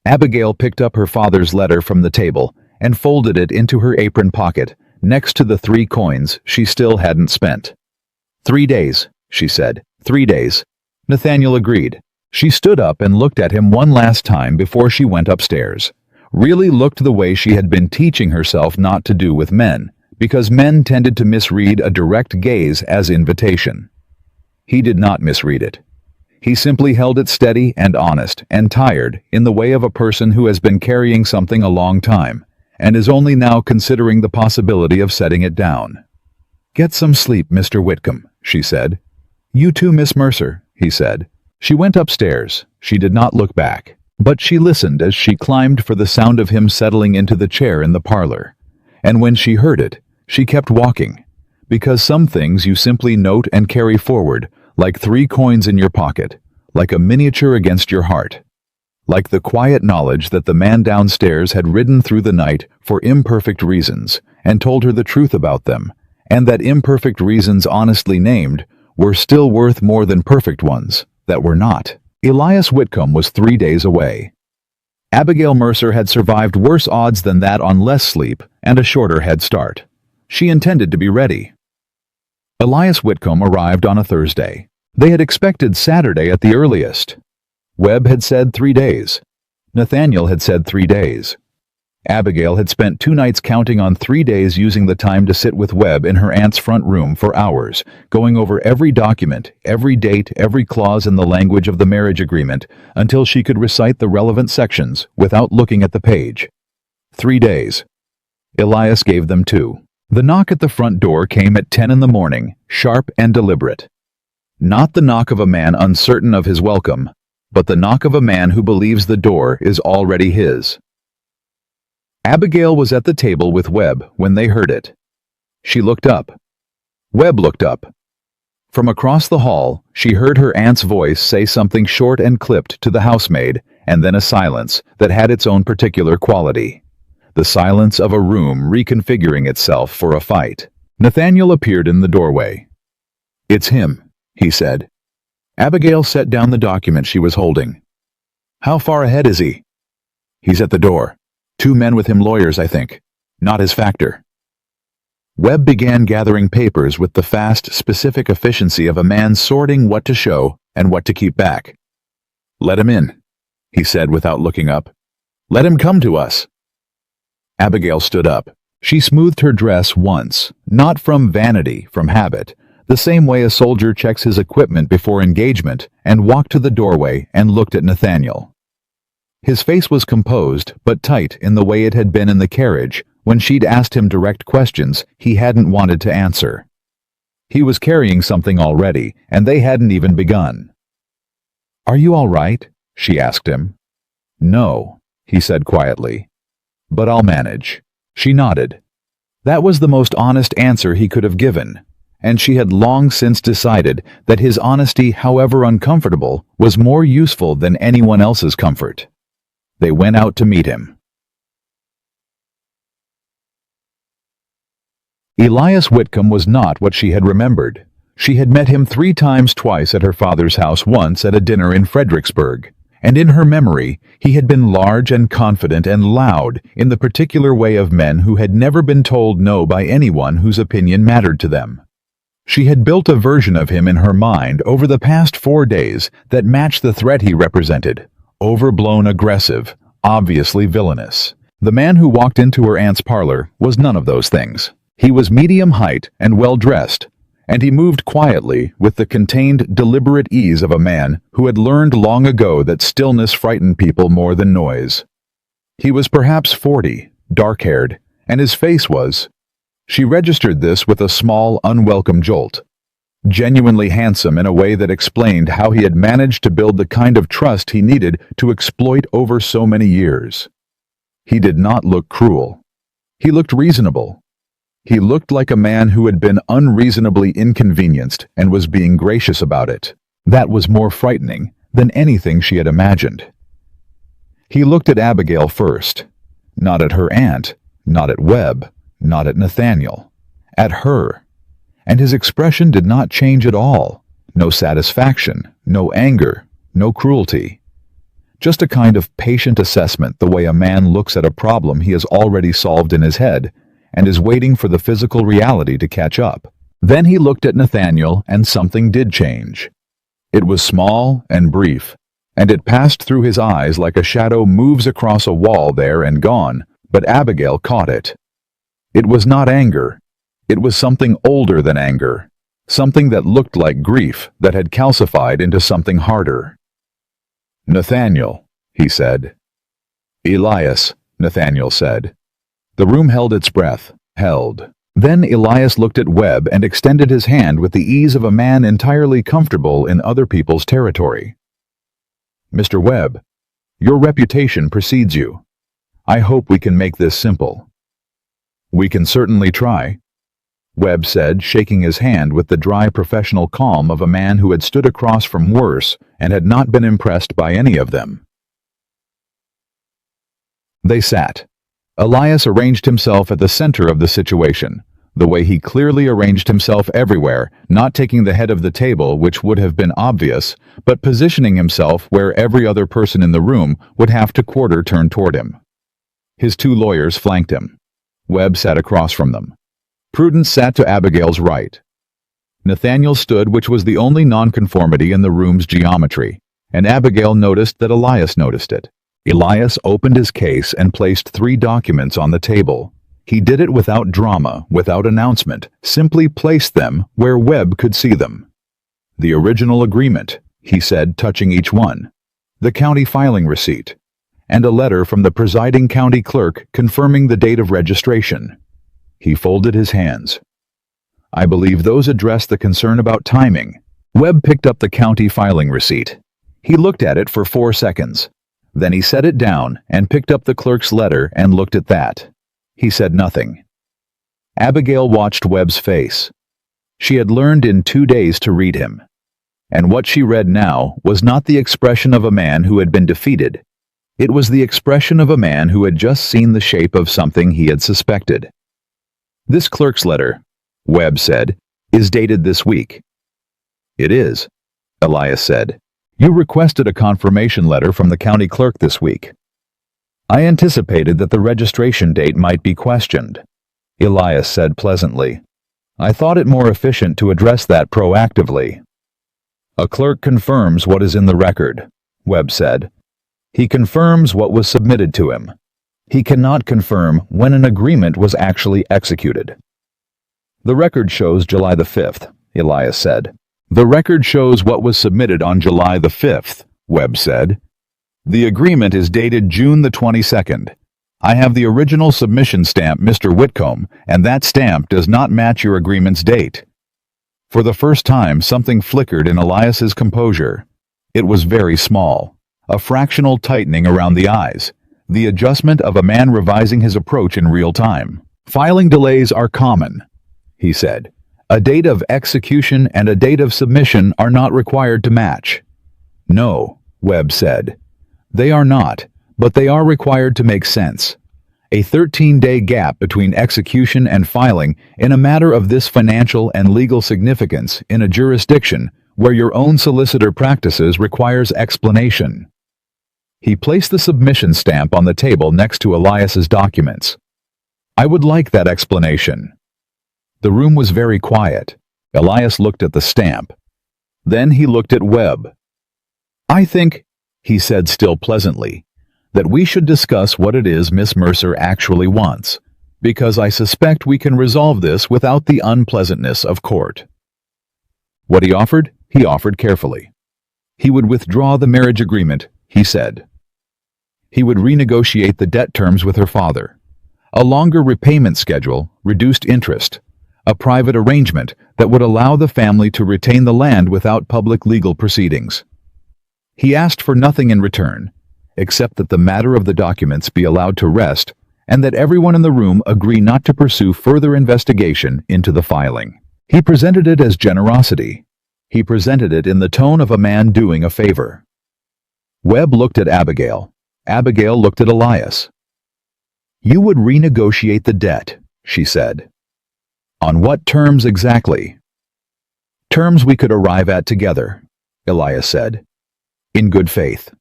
Abigail picked up her father's letter from the table and folded it into her apron pocket, next to the 3 coins she still hadn't spent. 3 days, she said. 3 days. Nathaniel agreed. She stood up and looked at him one last time before she went upstairs. Really looked the way she had been teaching herself not to do with men, because men tended to misread a direct gaze as invitation. He did not misread it. He simply held it steady and honest and tired in the way of a person who has been carrying something a long time and is only now considering the possibility of setting it down. "Get some sleep, Mr. Whitcomb," she said. "You too, Miss Mercer," he said. She went upstairs. She did not look back, but she listened as she climbed for the sound of him settling into the chair in the parlor. And when she heard it, she kept walking, because some things you simply note and carry forward, like 3 coins in your pocket, like a miniature against your heart. Like the quiet knowledge that the man downstairs had ridden through the night for imperfect reasons and told her the truth about them, and that imperfect reasons honestly named were still worth more than perfect ones that were not. Elias Whitcomb was 3 days away. Abigail Mercer had survived worse odds than that on less sleep and a shorter head start. She intended to be ready. Elias Whitcomb arrived on a Thursday. They had expected Saturday at the earliest. Webb had said 3 days. Nathaniel had said 3 days. Abigail had spent 2 nights counting on 3 days, using the time to sit with Webb in her aunt's front room for hours, going over every document, every date, every clause in the language of the marriage agreement, until she could recite the relevant sections without looking at the page. 3 days. Elias gave them 2. The knock at the front door came at 10 in the morning, sharp and deliberate. Not the knock of a man uncertain of his welcome, but the knock of a man who believes the door is already his. Abigail was at the table with Webb when they heard it. She looked up. Webb looked up. From across the hall, she heard her aunt's voice say something short and clipped to the housemaid, and then a silence that had its own particular quality. The silence of a room reconfiguring itself for a fight. Nathaniel appeared in the doorway. "It's him," he said. Abigail set down the document she was holding. "How far ahead is he?" "He's at the door. 2 men with him, lawyers, I think. Not his factor." Webb began gathering papers with the fast, specific efficiency of a man sorting what to show and what to keep back. "Let him in," he said without looking up. "Let him come to us." Abigail stood up. She smoothed her dress once, not from vanity, from habit, the same way a soldier checks his equipment before engagement, and walked to the doorway and looked at Nathaniel. His face was composed, but tight in the way it had been in the carriage when she'd asked him direct questions he hadn't wanted to answer. He was carrying something already, and they hadn't even begun. "Are you all right?" she asked him. "No," he said quietly. "But I'll manage." She nodded. That was the most honest answer he could have given, and she had long since decided that his honesty, however uncomfortable, was more useful than anyone else's comfort. They went out to meet him. Elias Whitcomb was not what she had remembered. She had met him 3 times, twice at her father's house, once at a dinner in Fredericksburg, and in her memory he had been large and confident and loud in the particular way of men who had never been told no by anyone whose opinion mattered to them. She had built a version of him in her mind over the past 4 days that matched the threat he represented: overblown, aggressive, obviously villainous. The man who walked into her aunt's parlor was none of those things. He was medium height and well-dressed, and he moved quietly with the contained, deliberate ease of a man who had learned long ago that stillness frightened people more than noise. He was perhaps 40, dark-haired, and his face was— she registered this with a small, unwelcome jolt. Genuinely handsome in a way that explained how he had managed to build the kind of trust he needed to exploit over so many years. He did not look cruel. He looked reasonable. He looked like a man who had been unreasonably inconvenienced and was being gracious about it. That was more frightening than anything she had imagined. He looked at Abigail first. Not at her aunt, not at Webb, not at Nathaniel. At her. And his expression did not change at all. No satisfaction, no anger, no cruelty. Just a kind of patient assessment, the way a man looks at a problem he has already solved in his head and is waiting for the physical reality to catch up. Then he looked at Nathaniel, and something did change. It was small and brief, and it passed through his eyes like a shadow moves across a wall there and gone, but Abigail caught it. It was not anger. It was something older than anger. something that looked like grief that had calcified into something harder. "Nathaniel," he said. "Elias," Nathaniel said. The room held its breath, held. Then Elias looked at Webb and extended his hand with the ease of a man entirely comfortable in other people's territory. "Mr. Webb, your reputation precedes you. I hope we can make this simple." "We can certainly try," Webb said, shaking his hand with the dry professional calm of a man who had stood across from worse and had not been impressed by any of them. They sat. Elias arranged himself at the center of the situation, the way he clearly arranged himself everywhere, not taking the head of the table, which would have been obvious, but positioning himself where every other person in the room would have to quarter turn toward him. His two lawyers flanked him. Webb sat across from them. Prudence sat to Abigail's right. Nathaniel stood, which was the only nonconformity in the room's geometry, and Abigail noticed that Elias noticed it. Elias opened his case and placed 3 documents on the table. He did it without drama, without announcement, simply placed them where Webb could see them. "The original agreement," he said, touching each one. "The county filing receipt. And a letter from the presiding county clerk confirming the date of registration." He folded his hands. "I believe those address the concern about timing." Webb picked up the county filing receipt. He looked at it for 4 seconds. Then he set it down and picked up the clerk's letter and looked at that. He said nothing. Abigail watched Webb's face. She had learned in 2 days to read him. And what she read now was not the expression of a man who had been defeated. It was the expression of a man who had just seen the shape of something he had suspected. "This clerk's letter," Webb said, "is dated this week." "It is," Elias said. "You requested a confirmation letter from the county clerk this week." "I anticipated that the registration date might be questioned," Elias said pleasantly. "I thought it more efficient to address that proactively." "A clerk confirms what is in the record," Webb said. "He confirms what was submitted to him. He cannot confirm when an agreement was actually executed." "The record shows July the 5th, Elias said. "The record shows what was submitted on July the 5th, Webb said. "The agreement is dated June the 22nd. I have the original submission stamp, Mr. Whitcomb, and that stamp does not match your agreement's date." For the first time, something flickered in Elias's composure. It was very small, a fractional tightening around the eyes, the adjustment of a man revising his approach in real time. "Filing delays are common," he said. "A date of execution and a date of submission are not required to match." "No," Webb said. "They are not, but they are required to make sense. A 13-day gap between execution and filing in a matter of this financial and legal significance in a jurisdiction where your own solicitor practices requires explanation." He placed the submission stamp on the table next to Elias's documents. "I would like that explanation." The room was very quiet. Elias looked at the stamp. Then he looked at Webb. "I think," he said still pleasantly, "that we should discuss what it is Miss Mercer actually wants, because I suspect we can resolve this without the unpleasantness of court." What he offered carefully. He would withdraw the marriage agreement, he said. He would renegotiate the debt terms with her father. A longer repayment schedule, reduced interest, a private arrangement that would allow the family to retain the land without public legal proceedings. He asked for nothing in return, except that the matter of the documents be allowed to rest and that everyone in the room agree not to pursue further investigation into the filing. He presented it as generosity. He presented it in the tone of a man doing a favor. Webb looked at Abigail. Abigail looked at Elias. "You would renegotiate the debt," she said. "On what terms exactly?" "Terms we could arrive at together," Elias said. "In good faith."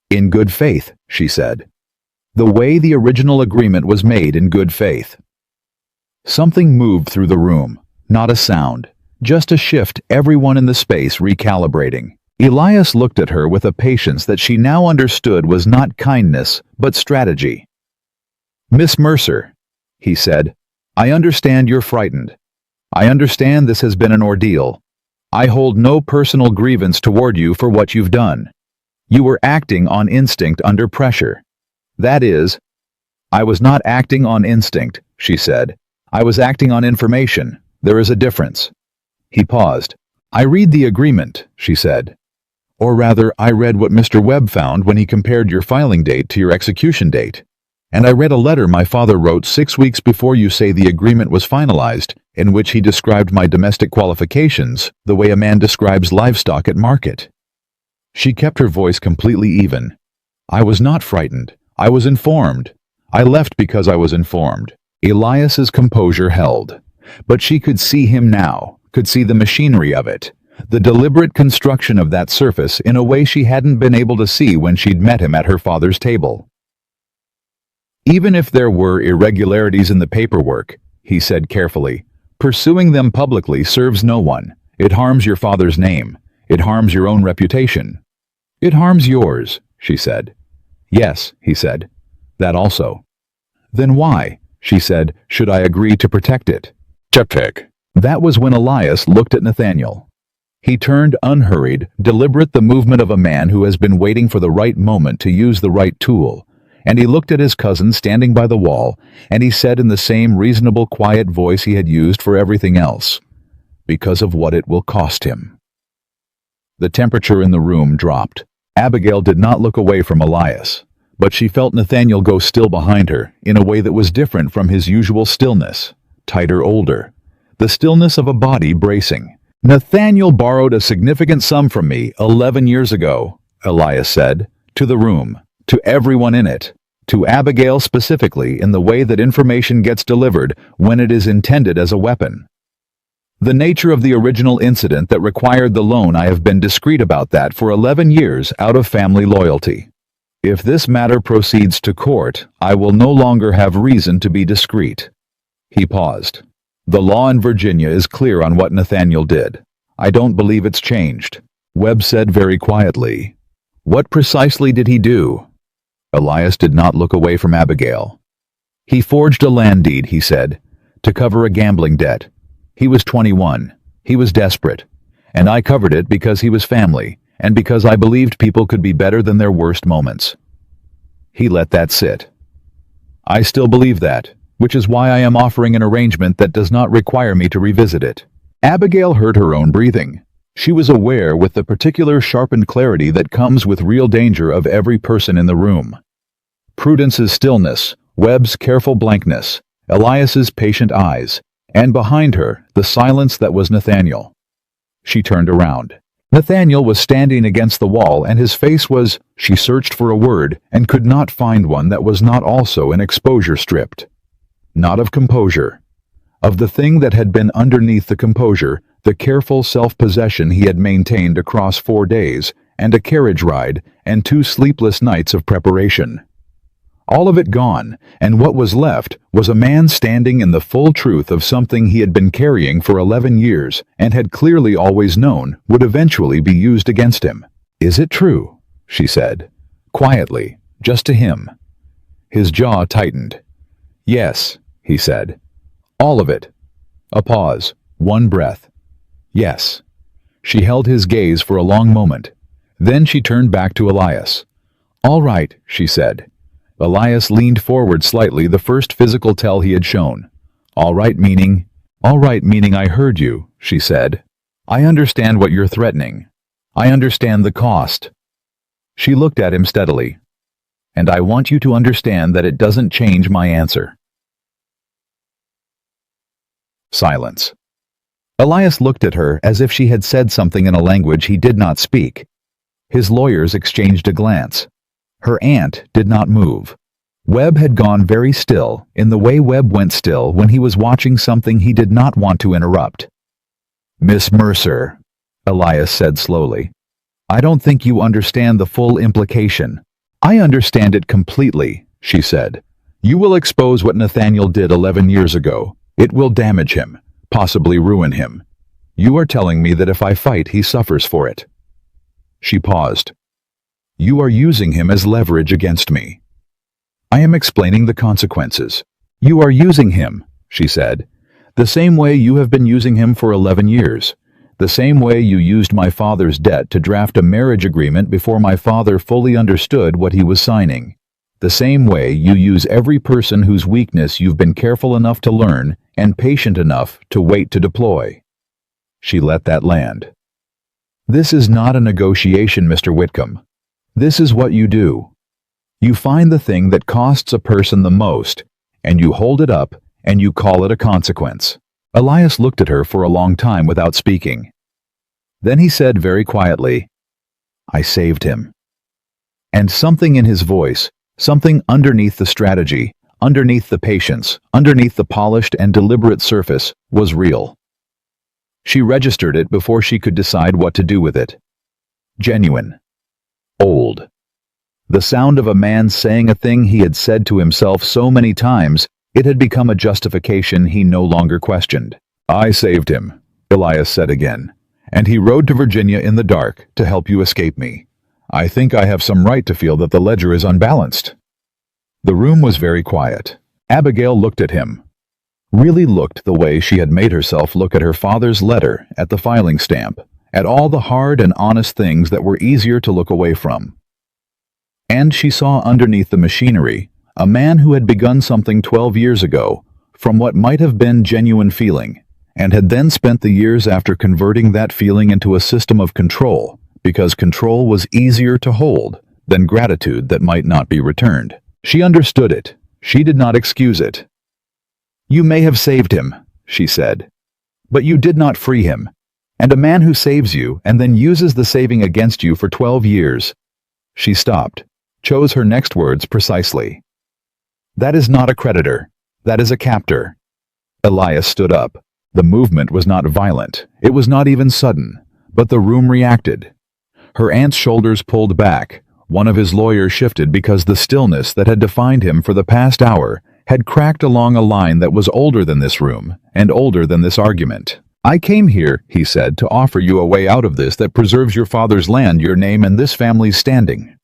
"In good faith," she said. "The way the original agreement was made in good faith." Something moved through the room, not a sound, just a shift, everyone in the space recalibrating. Elias looked at her with a patience that she now understood was not kindness, but strategy. "Miss Mercer," he said, "I understand you're frightened. I understand this has been an ordeal. I hold no personal grievance toward you for what you've done. You were acting on instinct under pressure. That is, I was not acting on instinct, she said. I was acting on information. There is a difference. He paused. I read the agreement, she said. Or rather, I read what Mr. Webb found when he compared your filing date to your execution date. And I read a letter my father wrote 6 weeks before you say the agreement was finalized, in which he described my domestic qualifications the way a man describes livestock at market. She kept her voice completely even. I was not frightened. I was informed. I left because I was informed. Elias's composure held. But she could see him now, could see the machinery of it, the deliberate construction of that surface in a way she hadn't been able to see when she'd met him at her father's table. Even if there were irregularities in the paperwork, he said carefully, pursuing them publicly serves no one. It harms your father's name. It harms your own reputation. It harms yours, she said. Yes, he said. That also. Then why, she said, should I agree to protect it? Check. That was when Elias looked at Nathaniel. He turned unhurried, deliberate, the movement of a man who has been waiting for the right moment to use the right tool. And he looked at his cousin standing by the wall, and he said in the same reasonable, quiet voice he had used for everything else, because of what it will cost him. The temperature in the room dropped. Abigail did not look away from Elias, but she felt Nathaniel go still behind her in a way that was different from his usual stillness, tighter, older, the stillness of a body bracing. Nathaniel borrowed a significant sum from me 11 years ago, Elias said, to the room. To everyone in it, to Abigail specifically, in the way that information gets delivered when it is intended as a weapon. The nature of the original incident that required the loan, I have been discreet about that for 11 years out of family loyalty. If this matter proceeds to court, I will no longer have reason to be discreet. He paused. The law in Virginia is clear on what Nathaniel did. I don't believe it's changed. Webb said very quietly. What precisely did he do? Elias did not look away from Abigail. He forged a land deed, he said, to cover a gambling debt. He was 21. He was desperate. And I covered it because he was family, and because I believed people could be better than their worst moments. He let that sit. I still believe that, which is why I am offering an arrangement that does not require me to revisit it. Abigail heard her own breathing. She was aware with the particular sharpened clarity that comes with real danger of every person in the room. Prudence's stillness, Webb's careful blankness, Elias's patient eyes, and behind her, the silence that was Nathaniel. She turned around. Nathaniel was standing against the wall, and his face was, she searched for a word and could not find one that was not also an exposure stripped. Not of composure. Of the thing that had been underneath the composure, the careful self-possession he had maintained across 4 days, and a carriage ride, and 2 sleepless nights of preparation. All of it gone, and what was left was a man standing in the full truth of something he had been carrying for 11 years, and had clearly always known would eventually be used against him. Is it true? She said, quietly, just to him. His jaw tightened. Yes, he said. All of it. A pause, 1 breath. Yes. She held his gaze for a long moment. Then she turned back to Elias. All right, she said. Elias leaned forward slightly, the first physical tell he had shown. All right meaning I heard you, she said. I understand what you're threatening. I understand the cost. She looked at him steadily. And I want you to understand that it doesn't change my answer. Silence. Elias looked at her as if she had said something in a language he did not speak. His lawyers exchanged a glance. Her aunt did not move. Webb had gone very still, in the way Webb went still when he was watching something he did not want to interrupt. Miss Mercer, Elias said slowly, I don't think you understand the full implication. I understand it completely, she said. You will expose what Nathaniel did 11 years ago. It will damage him, possibly ruin him. You are telling me that if I fight, he suffers for it. She paused. You are using him as leverage against me. I am explaining the consequences. You are using him, she said. The same way you have been using him for 11 years. The same way you used my father's debt to draft a marriage agreement before my father fully understood what he was signing. The same way you use every person whose weakness you've been careful enough to learn and patient enough to wait to deploy. She let that land. This is not a negotiation, Mr. Whitcomb. This is what you do. You find the thing that costs a person the most, and you hold it up, and you call it a consequence. Elias looked at her for a long time without speaking. Then he said very quietly, "I saved him." And something in his voice, something underneath the strategy, underneath the patience, underneath the polished and deliberate surface, was real. She registered it before she could decide what to do with it. Genuine. Old. The sound of a man saying a thing he had said to himself so many times, it had become a justification he no longer questioned. "I saved him," Elias said again, "and he rode to Virginia in the dark to help you escape me. I think I have some right to feel that the ledger is unbalanced." The room was very quiet. Abigail looked at him. Really looked the way she had made herself look at her father's letter, at the filing stamp, at all the hard and honest things that were easier to look away from. And she saw underneath the machinery a man who had begun something 12 years ago, from what might have been genuine feeling, and had then spent the years after converting that feeling into a system of control, because control was easier to hold than gratitude that might not be returned. She understood it. She did not excuse it. "You may have saved him," she said, "but you did not free him. And a man who saves you and then uses the saving against you for 12 years. She stopped, chose her next words precisely. "That is not a creditor. That is a captor." Elias stood up. The movement was not violent. It was not even sudden. But the room reacted. Her aunt's shoulders pulled back. One of his lawyers shifted because the stillness that had defined him for the past hour had cracked along a line that was older than this room and older than this argument. "I came here," he said, "to offer you a way out of this that preserves your father's land, your name, and this family's standing."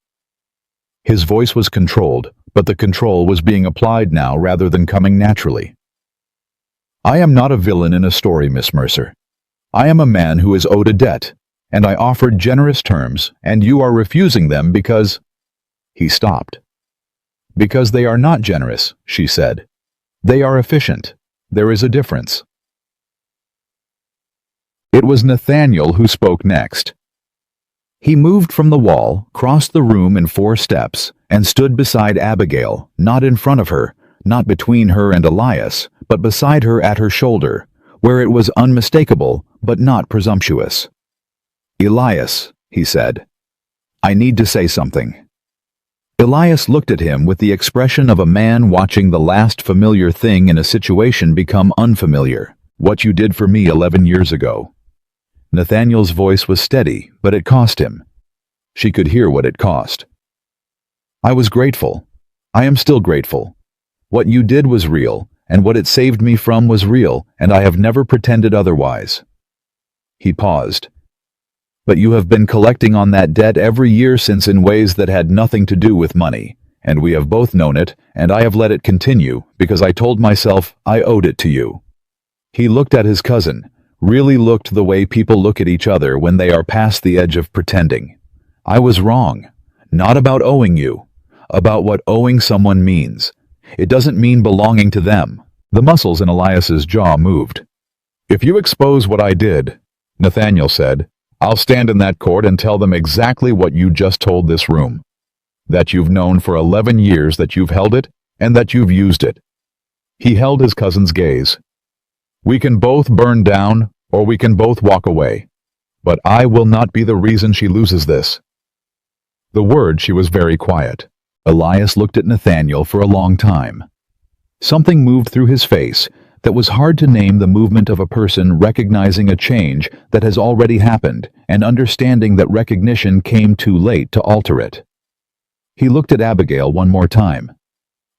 His voice was controlled, but the control was being applied now rather than coming naturally. "I am not a villain in a story, Miss Mercer. I am a man who is owed a debt, and I offered generous terms, and you are refusing them because—" He stopped. "Because they are not generous," she said. "They are efficient. There is a difference." It was Nathaniel who spoke next. He moved from the wall, crossed the room in 4 steps, and stood beside Abigail, not in front of her, not between her and Elias, but beside her at her shoulder, where it was unmistakable, but not presumptuous. "Elias," he said, "I need to say something." Elias looked at him with the expression of a man watching the last familiar thing in a situation become unfamiliar. "What you did for me 11 years ago." Nathaniel's voice was steady, but it cost him. She could hear what it cost. "I was grateful. I am still grateful. What you did was real, and what it saved me from was real, and I have never pretended otherwise." He paused. "But you have been collecting on that debt every year since in ways that had nothing to do with money, and we have both known it, and I have let it continue because I told myself I owed it to you." He looked at his cousin, really looked the way people look at each other when they are past the edge of pretending. "I was wrong. Not about owing you. About what owing someone means. It doesn't mean belonging to them." The muscles in Elias's jaw moved. "If you expose what I did," Nathaniel said, "I'll stand in that court and tell them exactly what you just told this room. That you've known for 11 years that you've held it, and that you've used it." He held his cousin's gaze. "We can both burn down, or we can both walk away. But I will not be the reason she loses this." The word she was very quiet. Elias looked at Nathaniel for a long time. Something moved through his face that was hard to name, the movement of a person recognizing a change that has already happened and understanding that recognition came too late to alter it. He looked at Abigail one more time.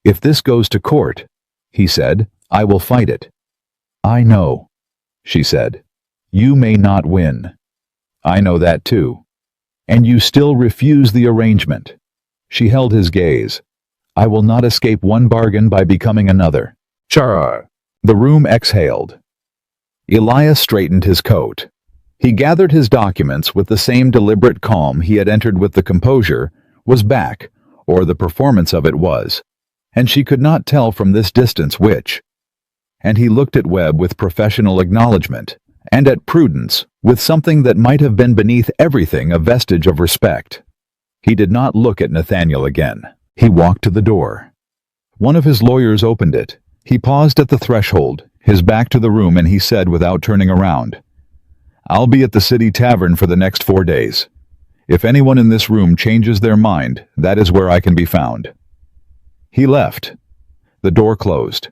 "If this goes to court," he said, "I will fight it." "I know," she said. "You may not win. I know that too. And you still refuse the arrangement." She held his gaze. "I will not escape one bargain by becoming another." Char. The room exhaled. Elias straightened his coat. He gathered his documents with the same deliberate calm he had entered with. The composure was back, or the performance of it was, and she could not tell from this distance which. And he looked at Webb with professional acknowledgement, and at Prudence with something that might have been beneath everything a vestige of respect. He did not look at Nathaniel again. He walked to the door. One of his lawyers opened it. He paused at the threshold, his back to the room, and he said without turning around, "I'll be at the city tavern for the next 4 days. If anyone in this room changes their mind, that is where I can be found." He left. The door closed.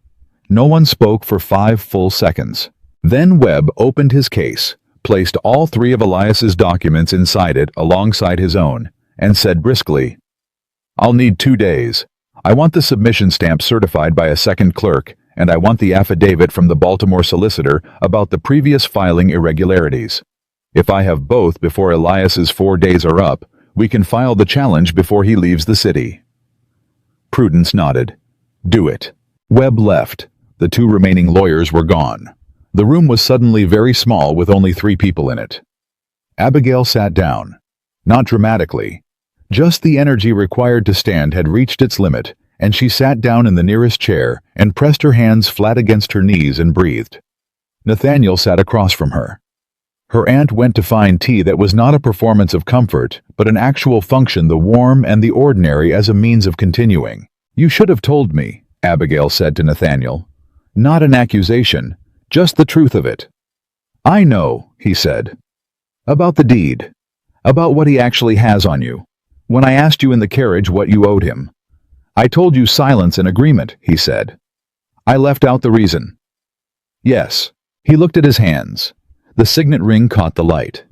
No one spoke for 5 full seconds. Then Webb opened his case, placed all 3 of Elias's documents inside it alongside his own, and said briskly, "I'll need 2 days. I want the submission stamp certified by a second clerk, and I want the affidavit from the Baltimore solicitor about the previous filing irregularities. If I have both before Elias's 4 days are up, we can file the challenge before he leaves the city." Prudence nodded. "Do it." Webb left. The 2 remaining lawyers were gone. The room was suddenly very small with only 3 people in it. Abigail sat down. Not dramatically. Just the energy required to stand had reached its limit, and she sat down in the nearest chair and pressed her hands flat against her knees and breathed. Nathaniel sat across from her. Her aunt went to find tea that was not a performance of comfort, but an actual function, the warm and the ordinary, as a means of continuing. "You should have told me," Abigail said to Nathaniel. "Not an accusation, just the truth of it." "I know," he said. "About the deed. About what he actually has on you. When I asked you in the carriage what you owed him, I told you silence and agreement," he said. "I left out the reason." "Yes." He looked at his hands. The signet ring caught the light.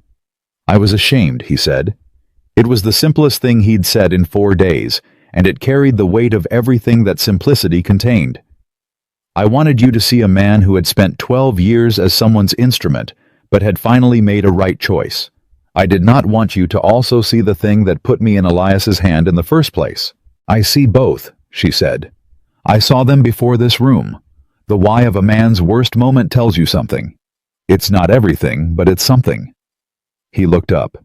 "I was ashamed," he said. It was the simplest thing he'd said in 4 days, and it carried the weight of everything that simplicity contained. "I wanted you to see a man who had spent 12 years as someone's instrument, but had finally made a right choice. I did not want you to also see the thing that put me in Elias's hand in the first place." "I see both," she said. "I saw them before this room. The why of a man's worst moment tells you something. It's not everything, but it's something." He looked up.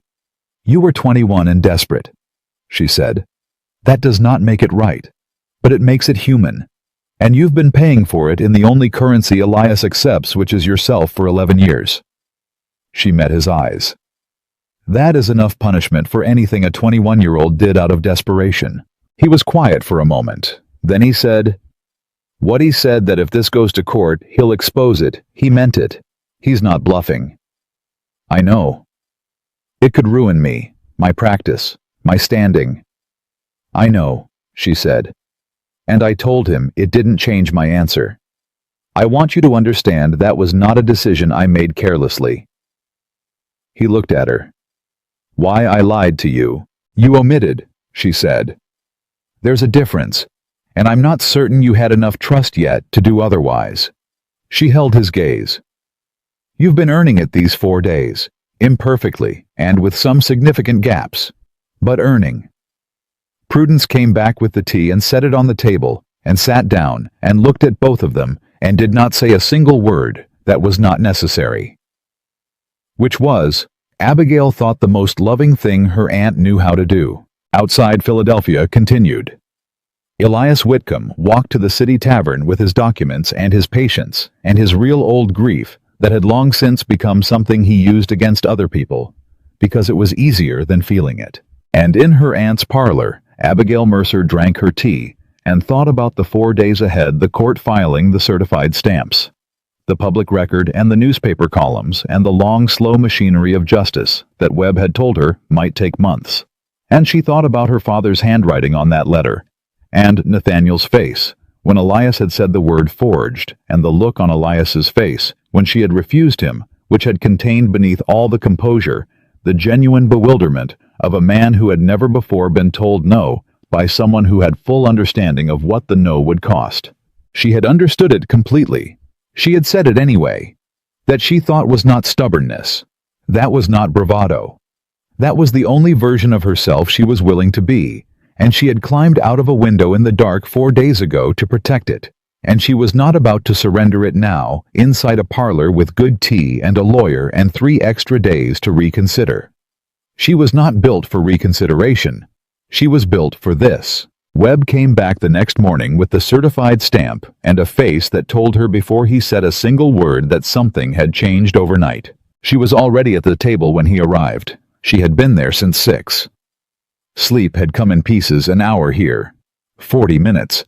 "You were 21 and desperate," she said. "That does not make it right, but it makes it human. And you've been paying for it in the only currency Elias accepts, which is yourself, for 11 years. She met his eyes. "That is enough punishment for anything a 21-year-old did out of desperation." He was quiet for a moment. Then he said, "What he said, that if this goes to court, he'll expose it, he meant it. He's not bluffing." "I know. It could ruin me, my practice, my standing." "I know," she said. "And I told him it didn't change my answer. I want you to understand that was not a decision I made carelessly." He looked at her. "Why I lied to you, you omitted," she said. "There's a difference, and I'm not certain you had enough trust yet to do otherwise." She held his gaze. "You've been earning it these 4 days, imperfectly, and with some significant gaps, but earning." Prudence came back with the tea and set it on the table, and sat down and looked at both of them, and did not say a single word that was not necessary. Which was, Abigail thought, the most loving thing her aunt knew how to do. Outside Philadelphia continued. Elias Whitcomb walked to the city tavern with his documents and his patience and his real old grief that had long since become something he used against other people, because it was easier than feeling it. And in her aunt's parlor, Abigail Mercer drank her tea and thought about the 4 days ahead, the court filing the certified stamps, the public record and the newspaper columns, and the long, slow machinery of justice that Webb had told her might take months. And she thought about her father's handwriting on that letter, and Nathaniel's face when Elias had said the word forged, and the look on Elias's face when she had refused him, which had contained beneath all the composure the genuine bewilderment of a man who had never before been told no by someone who had full understanding of what the no would cost. She had understood it completely. She had said it anyway. That she thought was not stubbornness. That was not bravado. That was the only version of herself she was willing to be, and she had climbed out of a window in the dark 4 days ago to protect it. and she was not about to surrender it now, inside a parlor with good tea and a lawyer and 3 extra days to reconsider. She was not built for reconsideration. She was built for this. Webb came back the next morning with the certified stamp and a face that told her before he said a single word that something had changed overnight. She was already at the table when he arrived. She had been there since 6. Sleep had come in pieces an hour here. 40 minutes.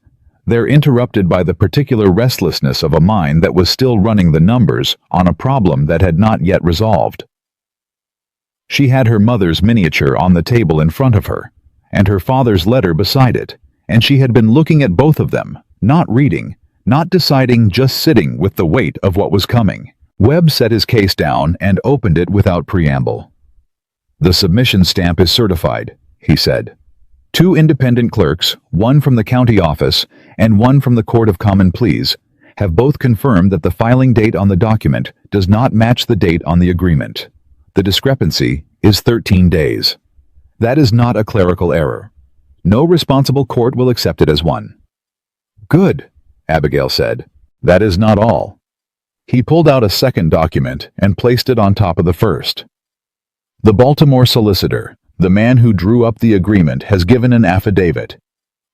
They're interrupted by the particular restlessness of a mind that was still running the numbers on a problem that had not yet resolved. She had her mother's miniature on the table in front of her, and her father's letter beside it, and she had been looking at both of them, not reading, not deciding, just sitting with the weight of what was coming. Webb set his case down and opened it without preamble. "The submission stamp is certified," he said. 2 independent clerks, one from the county office and one from the Court of Common Pleas, have both confirmed that the filing date on the document does not match the date on the agreement. The discrepancy is 13 days. That is not a clerical error. No responsible court will accept it as one. "Good," Abigail said. "That is not all." He pulled out a second document and placed it on top of the first. "The Baltimore solicitor, the man who drew up the agreement, has given an affidavit.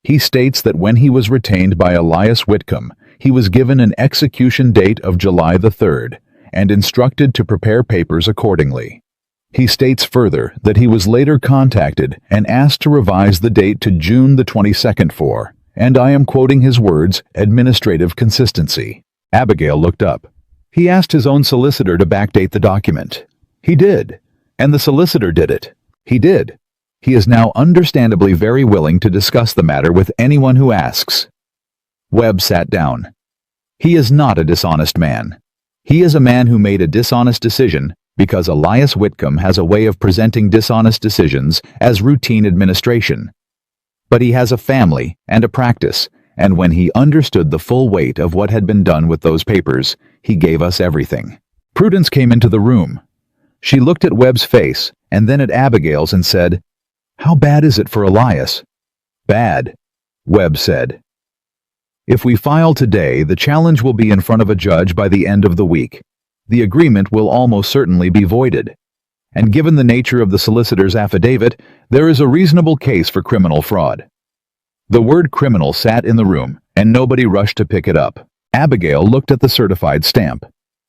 He states that when he was retained by Elias Whitcomb, he was given an execution date of July the 3rd and instructed to prepare papers accordingly. He states further that he was later contacted and asked to revise the date to June the 22nd for, and I am quoting his words, administrative consistency." Abigail looked up. "He asked his own solicitor to backdate the document." "He did. And the solicitor did it." "He did. He is now understandably very willing to discuss the matter with anyone who asks." Webb sat down. "He is not a dishonest man. He is a man who made a dishonest decision because Elias Whitcomb has a way of presenting dishonest decisions as routine administration. But he has a family and a practice, and when he understood the full weight of what had been done with those papers, he gave us everything." Prudence came into the room. She looked at Webb's face and then at Abigail's and said, "How bad is it for Elias?" "Bad," Webb said. "If we file today, the challenge will be in front of a judge by the end of the week. The agreement will almost certainly be voided. And given the nature of the solicitor's affidavit, there is a reasonable case for criminal fraud." The word criminal sat in the room, and nobody rushed to pick it up. Abigail looked at the certified stamp.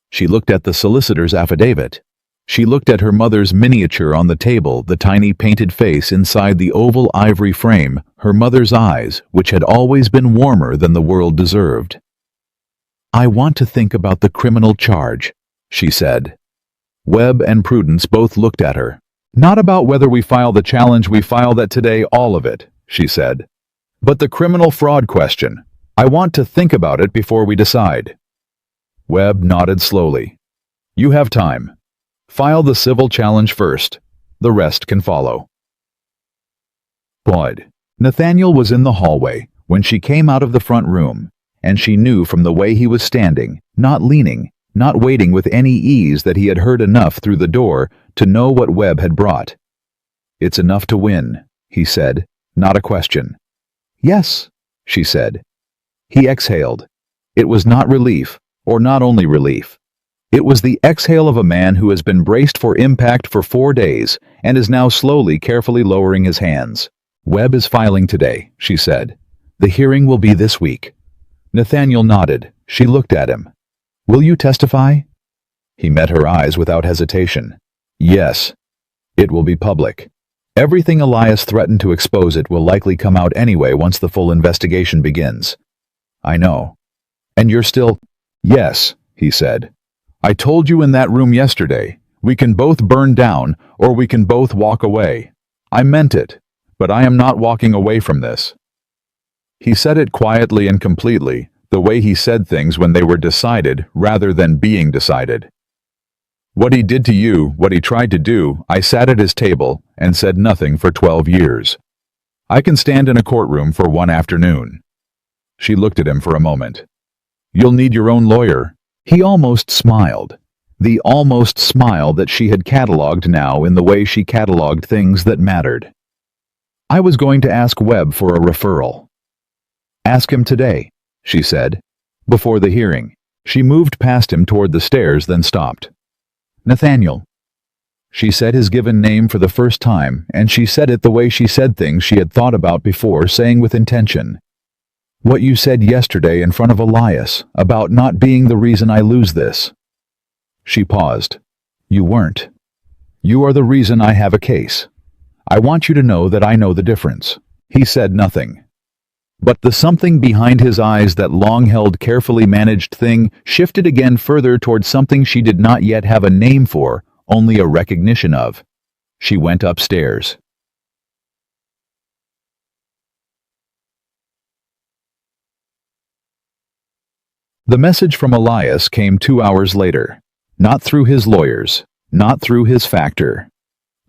She looked at the solicitor's affidavit. She looked at her mother's miniature on the table, the tiny painted face inside the oval ivory frame, her mother's eyes, which had always been warmer than the world deserved. "I want to think about the criminal charge," she said. Webb and Prudence both looked at her. "Not about whether we file the challenge, we file that today, all of it," she said. "But the criminal fraud question. I want to think about it before we decide." Webb nodded slowly. "You have time. File the civil challenge first. The rest can follow." Bud. Nathaniel was in the hallway when she came out of the front room, and she knew from the way he was standing, not leaning, not waiting with any ease, that he had heard enough through the door to know what Webb had brought. "It's enough to win," he said, not a question. "Yes," she said. He exhaled. It was not relief, or not only relief. It was the exhale of a man who has been braced for impact for 4 days and is now slowly, carefully lowering his hands. "Webb is filing today," she said. "The hearing will be this week." Nathaniel nodded. She looked at him. "Will you testify?" He met her eyes without hesitation. "Yes. It will be public. Everything Elias threatened to expose it will likely come out anyway once the full investigation begins." "I know." "And you're still—" "Yes," he said. "I told you in that room yesterday, we can both burn down or we can both walk away. I meant it, but I am not walking away from this." He said it quietly and completely, the way he said things when they were decided rather than being decided. "What he did to you, what he tried to do, I sat at his table and said nothing for 12 years. I can stand in a courtroom for one afternoon." She looked at him for a moment. "You'll need your own lawyer." He almost smiled. The almost smile that she had catalogued now in the way she catalogued things that mattered. "I was going to ask Webb for a referral." "Ask him today," she said. Before the hearing, she moved past him toward the stairs, then stopped. "Nathaniel." She said his given name for the first time, and she said it the way she said things she had thought about before, saying with intention, "What you said yesterday in front of Elias, about not being the reason I lose this." She paused. "You weren't. You are the reason I have a case. I want you to know that I know the difference." He said nothing. But the something behind his eyes, that long-held, carefully managed thing, shifted again further toward something she did not yet have a name for, only a recognition of. She went upstairs. The message from Elias came 2 hours later. Not through his lawyers, not through his factor.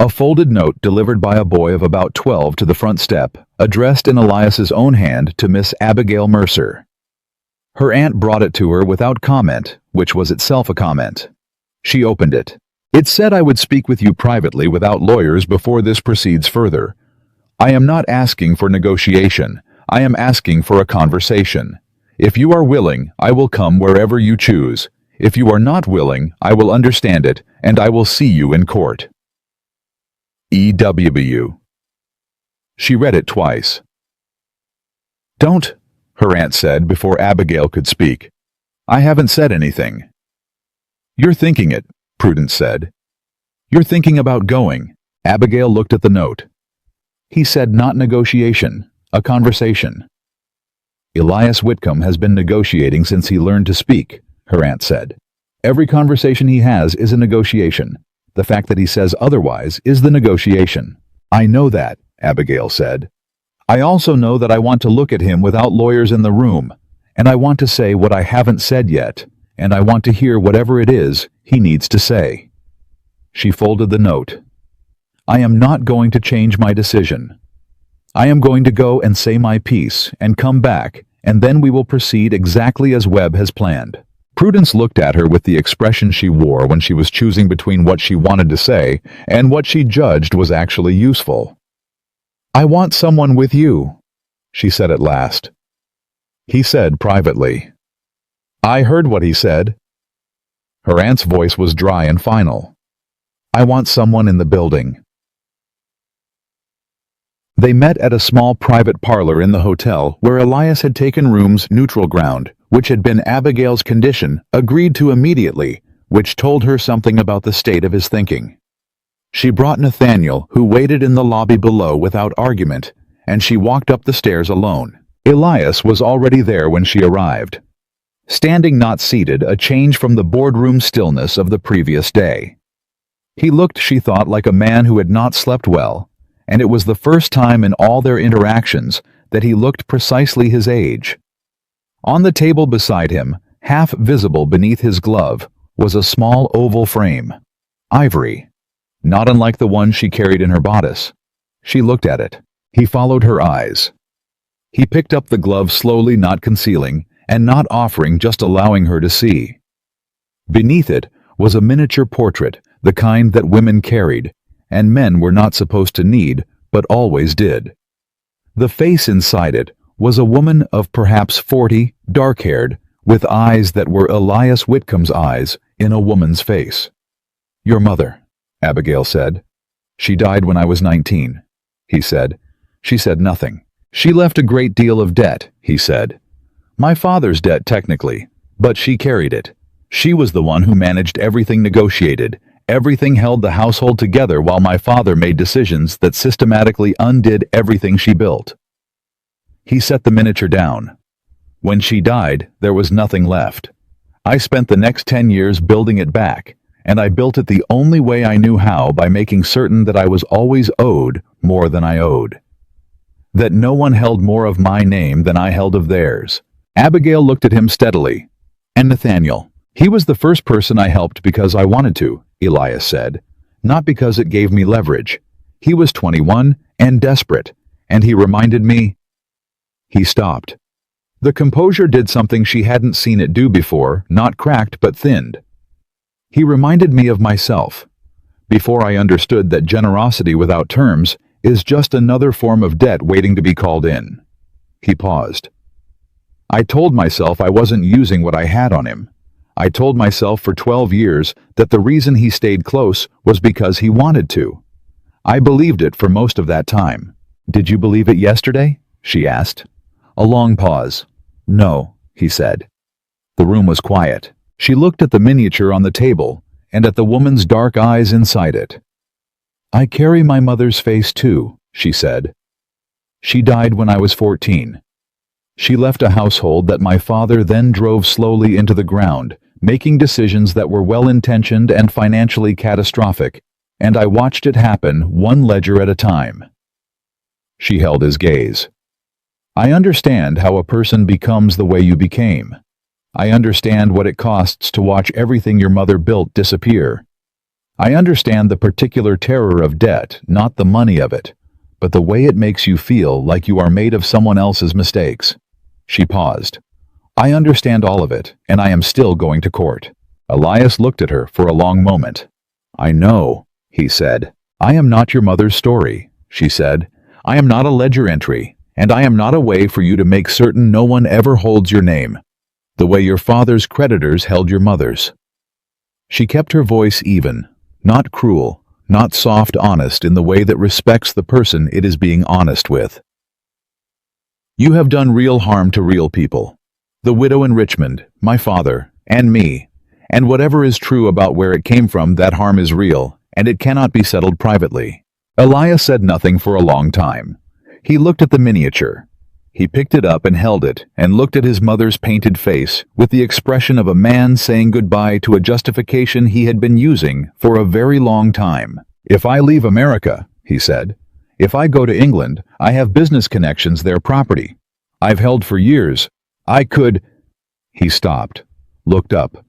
A folded note delivered by a boy of about 12 to the front step, addressed in Elias's own hand to Miss Abigail Mercer. Her aunt brought it to her without comment, which was itself a comment. She opened it. It said, "I would speak with you privately without lawyers before this proceeds further. I am not asking for negotiation. I am asking for a conversation. If you are willing, I will come wherever you choose. If you are not willing, I will understand it, and I will see you in court. E.W." She read it twice. "Don't," her aunt said before Abigail could speak. "I haven't said anything." "You're thinking it," Prudence said. "You're thinking about going." Abigail looked at the note. He said not negotiation, a conversation. "Elias Whitcomb has been negotiating since he learned to speak," her aunt said. "Every conversation he has is a negotiation. The fact that he says otherwise is the negotiation." "I know that," Abigail said. "I also know that I want to look at him without lawyers in the room, and I want to say what I haven't said yet, and I want to hear whatever it is he needs to say." She folded the note. "I am not going to change my decision. I am going to go and say my piece and come back, and then we will proceed exactly as Webb has planned." Prudence looked at her with the expression she wore when she was choosing between what she wanted to say and what she judged was actually useful. "I want someone with you," she said at last. He said privately, "I heard what he said." Her aunt's voice was dry and final. "I want someone in the building." They met at a small private parlor in the hotel where Elias had taken rooms. Neutral ground, which had been Abigail's condition, agreed to immediately, which told her something about the state of his thinking. She brought Nathaniel, who waited in the lobby below without argument, and she walked up the stairs alone. Elias was already there when she arrived. Standing, not seated, a change from the boardroom stillness of the previous day. He looked, she thought, like a man who had not slept well, and it was the first time in all their interactions that he looked precisely his age. On the table beside him, half visible beneath his glove, was a small oval frame. Ivory. Not unlike the one she carried in her bodice. She looked at it. He followed her eyes. He picked up the glove slowly, not concealing, and not offering, just allowing her to see. Beneath it was a miniature portrait, the kind that women carried, and men were not supposed to need, but always did. The face inside it was a woman of perhaps 40, dark-haired, with eyes that were Elias Whitcomb's eyes in a woman's face. "Your mother," Abigail said. "She died when I was 19, he said. She said nothing. "She left a great deal of debt," he said. "My father's debt, technically, but she carried it. She was the one who managed everything, negotiated. Everything, held the household together, while my father made decisions that systematically undid everything she built." He set the miniature down. "When she died, there was nothing left. I spent the next 10 years building it back, and I built it the only way I knew how, by making certain that I was always owed more than I owed. That no one held more of my name than I held of theirs." Abigail looked at him steadily. "And Nathaniel, he was the first person I helped because I wanted to," Elias said, "not because it gave me leverage. He was 21 and desperate, and he reminded me—" He stopped. The composure did something she hadn't seen it do before, not cracked but thinned. "He reminded me of myself. Before I understood that generosity without terms is just another form of debt waiting to be called in." He paused. I told myself I wasn't using what I had on him. I told myself for 12 years that the reason he stayed close was because he wanted to. I believed it for most of that time. Did you believe it yesterday? She asked. A long pause. No, he said. The room was quiet. She looked at the miniature on the table and at the woman's dark eyes inside it. I carry my mother's face too, she said. She died when I was 14. She left a household that my father then drove slowly into the ground, making decisions that were well-intentioned and financially catastrophic, and I watched it happen one ledger at a time. She held his gaze. I understand how a person becomes the way you became. I understand what it costs to watch everything your mother built disappear. I understand the particular terror of debt, not the money of it, but the way it makes you feel like you are made of someone else's mistakes. She paused. I understand all of it, and I am still going to court. Elias looked at her for a long moment. I know, he said. I am not your mother's story, she said. I am not a ledger entry, and I am not a way for you to make certain no one ever holds your name, the way your father's creditors held your mother's. She kept her voice even, not cruel, not soft honest in the way that respects the person it is being honest with. You have done real harm to real people. The widow in Richmond, my father, and me. And whatever is true about where it came from, that harm is real, and it cannot be settled privately. Elias said nothing for a long time. He looked at the miniature. He picked it up and held it, and looked at his mother's painted face with the expression of a man saying goodbye to a justification he had been using for a very long time. If I leave America, he said, if I go to England, I have business connections there, property I've held for years. I could... He stopped, looked up.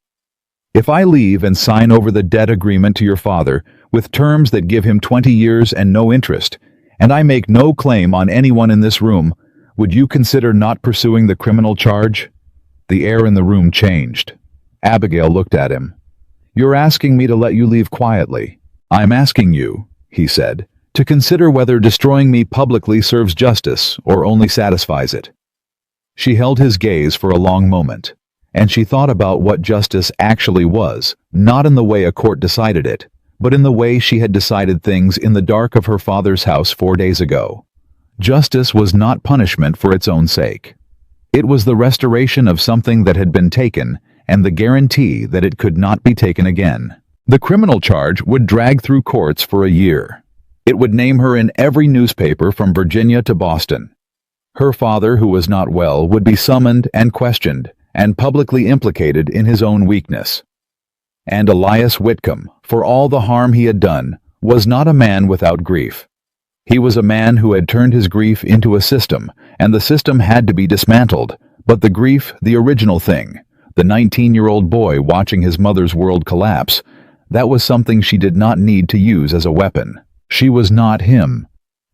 If I leave and sign over the debt agreement to your father with terms that give him 20 years and no interest, and I make no claim on anyone in this room, would you consider not pursuing the criminal charge? The air in the room changed. Abigail looked at him. You're asking me to let you leave quietly. I'm asking you, he said, to consider whether destroying me publicly serves justice or only satisfies it. She held his gaze for a long moment, and she thought about what justice actually was, not in the way a court decided it, but in the way she had decided things in the dark of her father's house 4 days ago. Justice was not punishment for its own sake. It was the restoration of something that had been taken and the guarantee that it could not be taken again. The criminal charge would drag through courts for a year. It would name her in every newspaper from Virginia to Boston. Her father, who was not well, would be summoned and questioned and publicly implicated in his own weakness. And Elias Whitcomb, for all the harm he had done, was not a man without grief. He was a man who had turned his grief into a system, and the system had to be dismantled, but the grief, the original thing, the 19-year-old boy watching his mother's world collapse, that was something she did not need to use as a weapon. She was not him.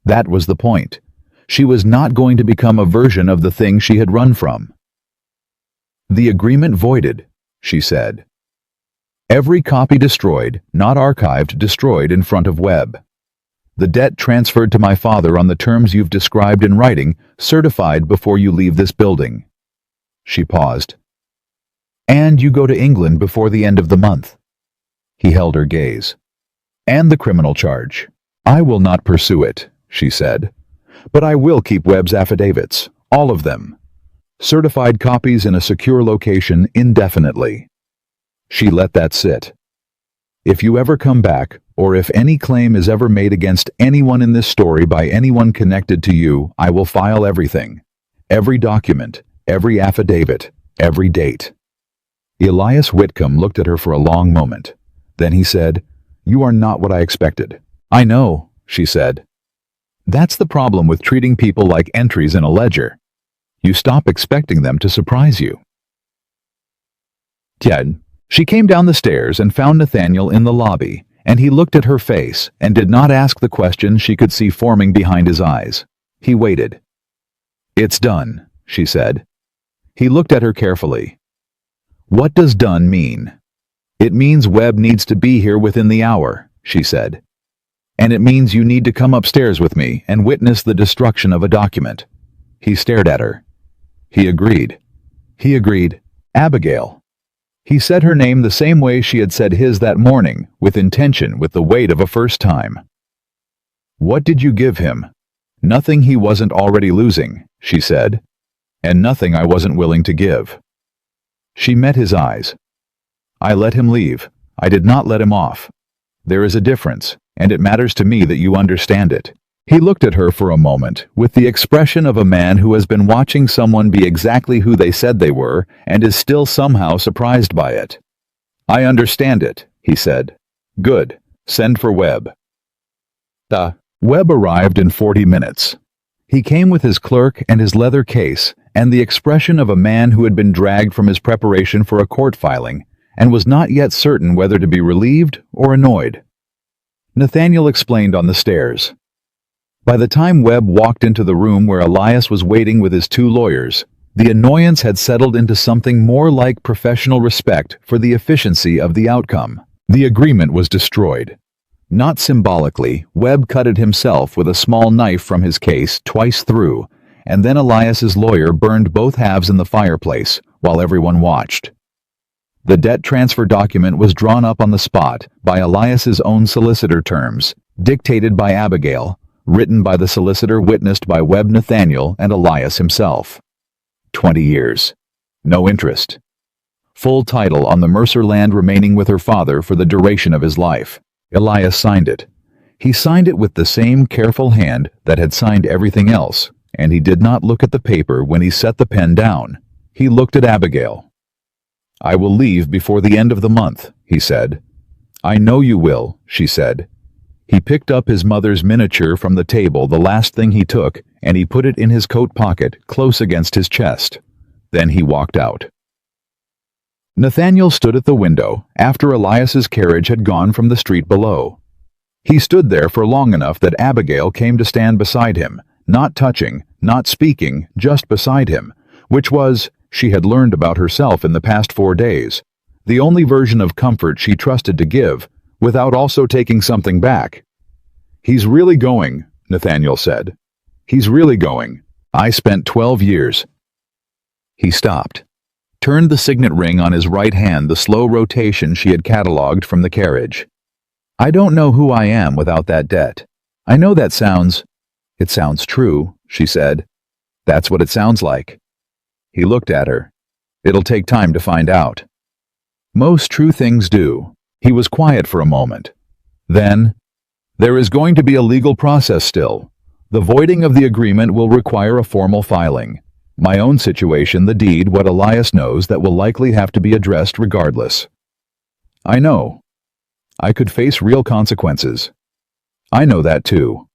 That was the point. She was not going to become a version of the thing she had run from. The agreement voided, she said. Every copy destroyed, not archived, destroyed in front of Webb. The debt transferred to my father on the terms you've described in writing, certified before you leave this building. She paused. And you go to England before the end of the month. He held her gaze. And the criminal charge. I will not pursue it, she said. But I will keep Webb's affidavits, all of them. Certified copies in a secure location indefinitely. She let that sit. If you ever come back, or if any claim is ever made against anyone in this story by anyone connected to you, I will file everything. Every document, every affidavit, every date. Elias Whitcomb looked at her for a long moment. Then he said, You are not what I expected. I know, she said. That's the problem with treating people like entries in a ledger. You stop expecting them to surprise you. Ted. She came down the stairs and found Nathaniel in the lobby, and he looked at her face and did not ask the question she could see forming behind his eyes. He waited. It's done, she said. He looked at her carefully. What does done mean? It means Webb needs to be here within the hour, she said. And it means you need to come upstairs with me and witness the destruction of a document. He stared at her. He agreed. He agreed. Abigail. He said her name the same way she had said his that morning, with intention, with the weight of a first time. What did you give him? Nothing he wasn't already losing, she said. And nothing I wasn't willing to give. She met his eyes. I let him leave. I did not let him off. There is a difference, and it matters to me that you understand it. He looked at her for a moment, with the expression of a man who has been watching someone be exactly who they said they were, and is still somehow surprised by it. I understand it, he said. Good. Send for Webb. Webb arrived in 40 minutes. He came with his clerk and his leather case, and the expression of a man who had been dragged from his preparation for a court filing, and was not yet certain whether to be relieved or annoyed. Nathaniel explained on the stairs. By the time Webb walked into the room where Elias was waiting with his 2 lawyers, the annoyance had settled into something more like professional respect for the efficiency of the outcome. The agreement was destroyed. Not symbolically, Webb cut it himself with a small knife from his case twice through, and then Elias's lawyer burned both halves in the fireplace while everyone watched. The debt transfer document was drawn up on the spot by Elias's own solicitor terms, dictated by Abigail, written by the solicitor, witnessed by Webb, Nathaniel, and Elias himself. 20 years. No interest. Full title on the Mercer land remaining with her father for the duration of his life. Elias signed it. He signed it with the same careful hand that had signed everything else, and he did not look at the paper when he set the pen down. He looked at Abigail. I will leave before the end of the month, he said. I know you will, she said. He picked up his mother's miniature from the table, the last thing he took, and he put it in his coat pocket, close against his chest. Then he walked out. Nathaniel stood at the window after Elias's carriage had gone from the street below. He stood there for long enough that Abigail came to stand beside him, not touching, not speaking, just beside him, which was, she had learned about herself in the past 4 days, the only version of comfort she trusted to give, without also taking something back. He's really going, Nathaniel said. He's really going. I spent 12 years. He stopped, turned the signet ring on his right hand, the slow rotation she had catalogued from the carriage. I don't know who I am without that debt. I know that sounds... It sounds true, she said. That's what it sounds like. He looked at her. It'll take time to find out. Most true things do. He was quiet for a moment. Then, there is going to be a legal process still. The voiding of the agreement will require a formal filing. My own situation, the deed, what Elias knows, that will likely have to be addressed regardless. I know. I could face real consequences. I know that too.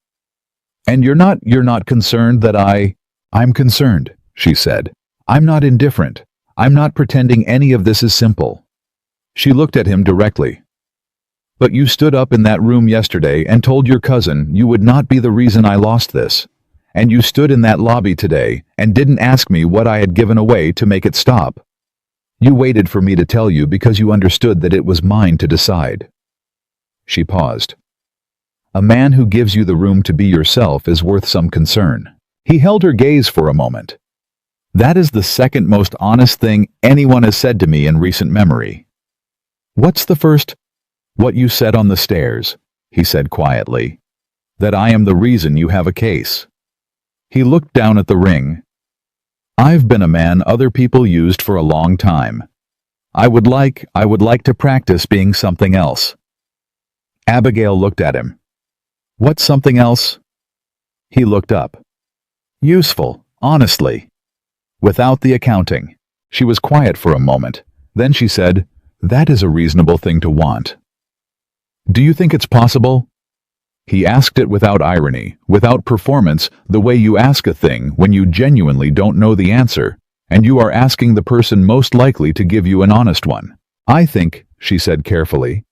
And you're not concerned that I'm concerned, she said. I'm not indifferent. I'm not pretending any of this is simple. She looked at him directly. But you stood up in that room yesterday and told your cousin you would not be the reason I lost this. And you stood in that lobby today and didn't ask me what I had given away to make it stop. You waited for me to tell you because you understood that it was mine to decide. She paused. A man who gives you the room to be yourself is worth some concern. He held her gaze for a moment. That is the second most honest thing anyone has said to me in recent memory. What's the first? What you said on the stairs, he said quietly. That I am the reason you have a case. He looked down at the ring. I've been a man other people used for a long time. I would like to practice being something else. Abigail looked at him. What's something else? He looked up. Useful, honestly. Without the accounting. She was quiet for a moment. Then she said, That is a reasonable thing to want. Do you think it's possible? He asked it without irony, without performance, the way you ask a thing when you genuinely don't know the answer, and you are asking the person most likely to give you an honest one. I think, she said carefully,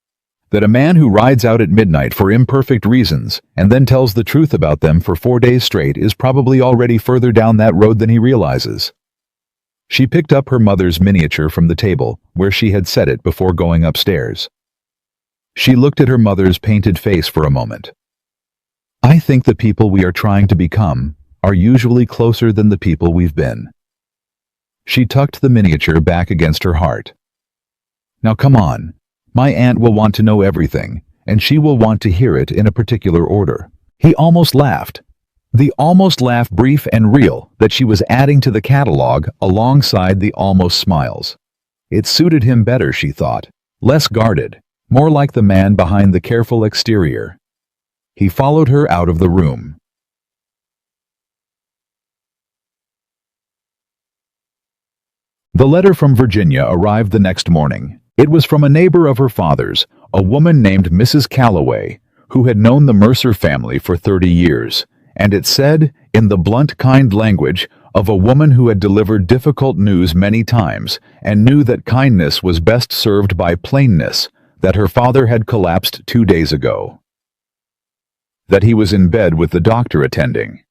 that a man who rides out at midnight for imperfect reasons and then tells the truth about them for 4 days straight is probably already further down that road than he realizes. She picked up her mother's miniature from the table where she had set it before going upstairs. She looked at her mother's painted face for a moment. I think the people we are trying to become are usually closer than the people we've been. She tucked the miniature back against her heart. Now come on. My aunt will want to know everything, and she will want to hear it in a particular order. He almost laughed. The almost laugh, brief and real, that she was adding to the catalog alongside the almost smiles. It suited him better, she thought. Less guarded, more like the man behind the careful exterior. He followed her out of the room. The letter from Virginia arrived the next morning. It was from a neighbor of her father's, a woman named Mrs. Calloway, who had known the Mercer family for 30 years, and it said, in the blunt, kind language of a woman who had delivered difficult news many times and knew that kindness was best served by plainness, that her father had collapsed 2 days ago, that he was in bed with the doctor attending,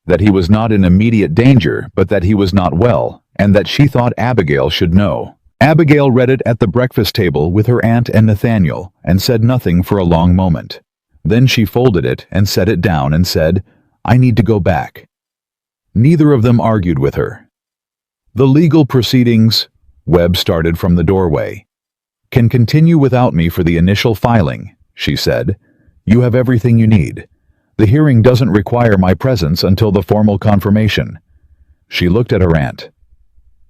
that he was not in immediate danger but that he was not well, and that she thought Abigail should know. Abigail read it at the breakfast table with her aunt and Nathaniel, and said nothing for a long moment. Then she folded it and set it down and said, "I need to go back." Neither of them argued with her. "The legal proceedings," Webb started from the doorway, "can continue without me for the initial filing," she said. "You have everything you need. The hearing doesn't require my presence until the formal confirmation." She looked at her aunt.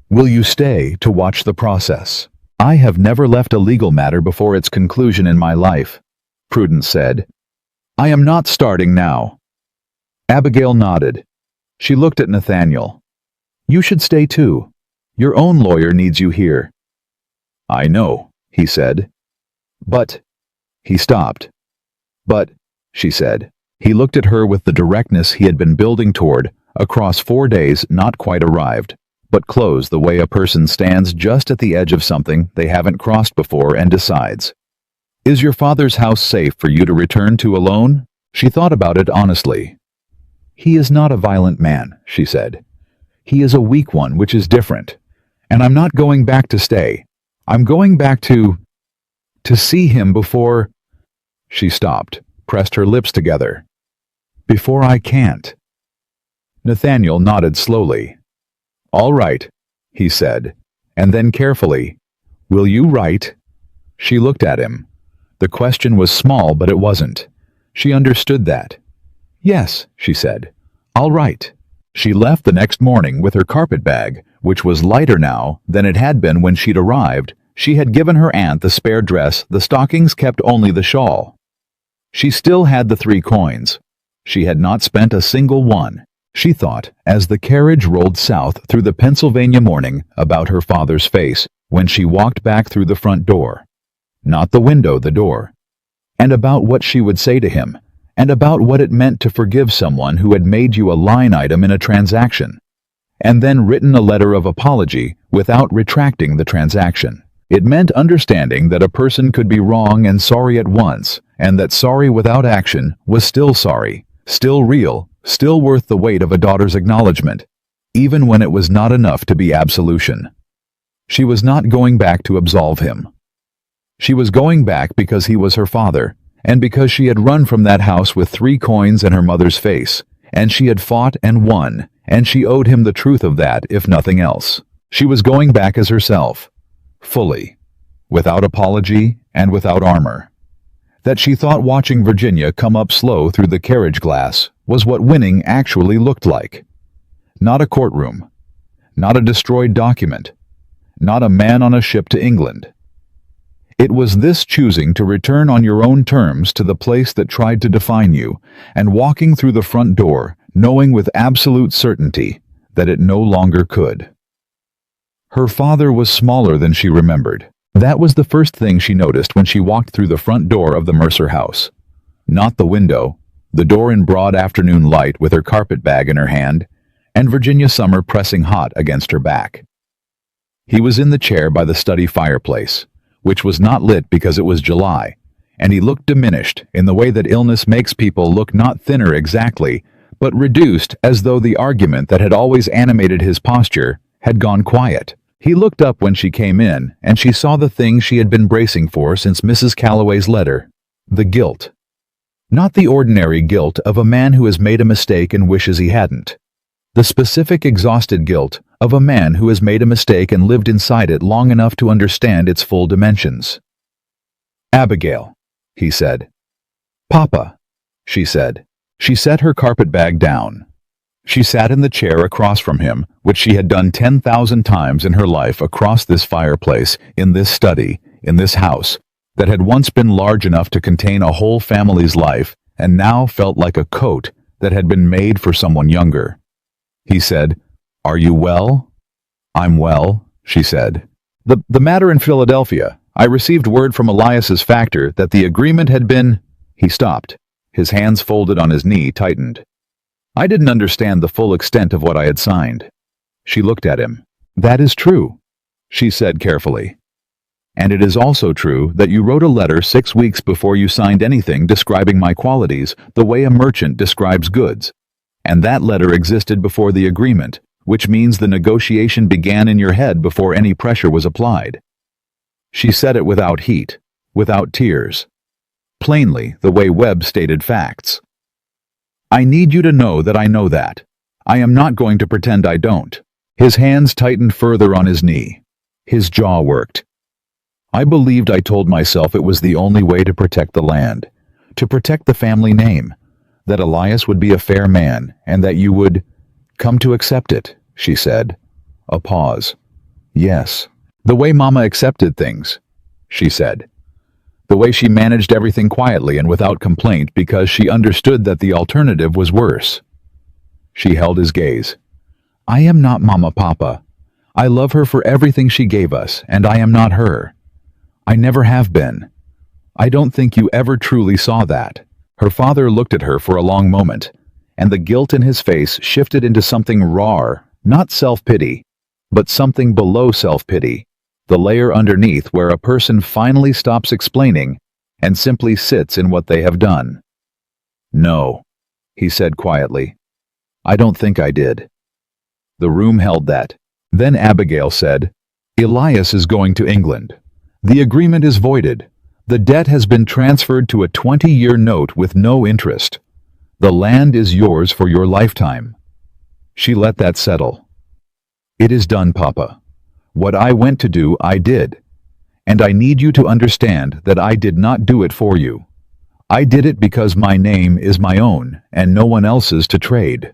"Will you stay to watch the process?" "I have never left a legal matter before its conclusion in my life," Prudence said. "I am not starting now." Abigail nodded. She looked at Nathaniel. "You should stay too. Your own lawyer needs you here." "I know," he said. "But—" He stopped. "But," she said. He looked at her with the directness he had been building toward, across 4 days not quite arrived, but close the way a person stands just at the edge of something they haven't crossed before and decides. "Is your father's house safe for you to return to alone?" She thought about it honestly. "He is not a violent man," she said. "He is a weak one, which is different. And I'm not going back to stay. I'm going back to see him before—" She stopped, pressed her lips together. "Before I can't." Nathaniel nodded slowly. "All right," he said, and then carefully, "Will you write?" She looked at him. The question was small, but it wasn't. She understood that. "Yes," she said. "I'll write." She left the next morning with her carpet bag, which was lighter now than it had been when she'd arrived. She had given her aunt the spare dress, the stockings kept only the shawl. She still had the 3 coins. She had not spent a single one, she thought, as the carriage rolled south through the Pennsylvania morning, about her father's face when she walked back through the front door. Not the window, the door. And about what she would say to him, and about what it meant to forgive someone who had made you a line item in a transaction, and then written a letter of apology without retracting the transaction. It meant understanding that a person could be wrong and sorry at once, and that sorry without action was still sorry, still real, still worth the weight of a daughter's acknowledgement, even when it was not enough to be absolution. She was not going back to absolve him. She was going back because he was her father, and because she had run from that house with 3 coins and her mother's face, and she had fought and won, and she owed him the truth of that, if nothing else. She was going back as herself, fully, without apology and without armor. That she thought watching Virginia come up slow through the carriage glass was what winning actually looked like. Not a courtroom, not a destroyed document, not a man on a ship to England. It was this choosing to return on your own terms to the place that tried to define you, and walking through the front door, knowing with absolute certainty that it no longer could. Her father was smaller than she remembered. That was the first thing she noticed when she walked through the front door of the Mercer house. Not the window, the door in broad afternoon light with her carpet bag in her hand, and Virginia Summer pressing hot against her back. He was in the chair by the study fireplace, which was not lit because it was July, and he looked diminished in the way that illness makes people look, not thinner exactly, but reduced, as though the argument that had always animated his posture had gone quiet. He looked up when she came in, and she saw the thing she had been bracing for since Mrs. Calloway's letter: the guilt. Not the ordinary guilt of a man who has made a mistake and wishes he hadn't. The specific exhausted guilt of a man who has made a mistake and lived inside it long enough to understand its full dimensions. "Abigail," he said. "Papa," she said. She set her carpet bag down. She sat in the chair across from him, which she had done 10,000 times in her life, across this fireplace, in this study, in this house, that had once been large enough to contain a whole family's life, and now felt like a coat that had been made for someone younger. He said, "Are you well?" "I'm well," she said. The matter in Philadelphia. I received word from Elias's factor that the agreement had been—" He stopped. His hands folded on his knee tightened. I didn't understand the full extent of what I had signed. She looked at him. "That is true," she said carefully. "And it is also true that you wrote a letter 6 weeks before you signed anything describing my qualities the way a merchant describes goods. And that letter existed before the agreement, which means the negotiation began in your head before any pressure was applied." She said it without heat, without tears. Plainly, the way Webb stated facts. "I need you to know that I know that. I am not going to pretend I don't." His hands tightened further on his knee. His jaw worked. "I believed I told myself it was the only way to protect the land, to protect the family name, that Elias would be a fair man, and that you would come to accept it," she said. A pause. "Yes. The way Mama accepted things," she said. "The way she managed everything quietly and without complaint because she understood that the alternative was worse." She held his gaze. "I am not Mama, Papa. I love her for everything she gave us, and I am not her. I never have been. I don't think you ever truly saw that." Her father looked at her for a long moment, and the guilt in his face shifted into something raw, not self-pity, but something below self-pity, the layer underneath where a person finally stops explaining and simply sits in what they have done. "No," he said quietly. "I don't think I did." The room held that. Then Abigail said, "Elias is going to England. The agreement is voided. The debt has been transferred to a 20-year note with no interest. The land is yours for your lifetime." She let that settle. "It is done, Papa. What I went to do, I did. And I need you to understand that I did not do it for you. I did it because my name is my own and no one else's to trade."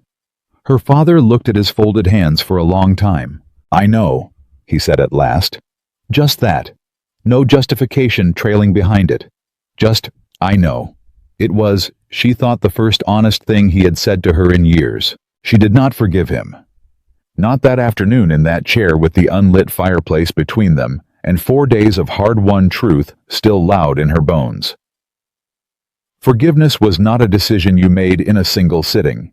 Her father looked at his folded hands for a long time. "I know," he said at last. Just that. No justification trailing behind it. Just, "I know." It was, she thought, the first honest thing he had said to her in years. She did not forgive him. Not that afternoon in that chair with the unlit fireplace between them, and 4 days of hard-won truth still loud in her bones. Forgiveness was not a decision you made in a single sitting.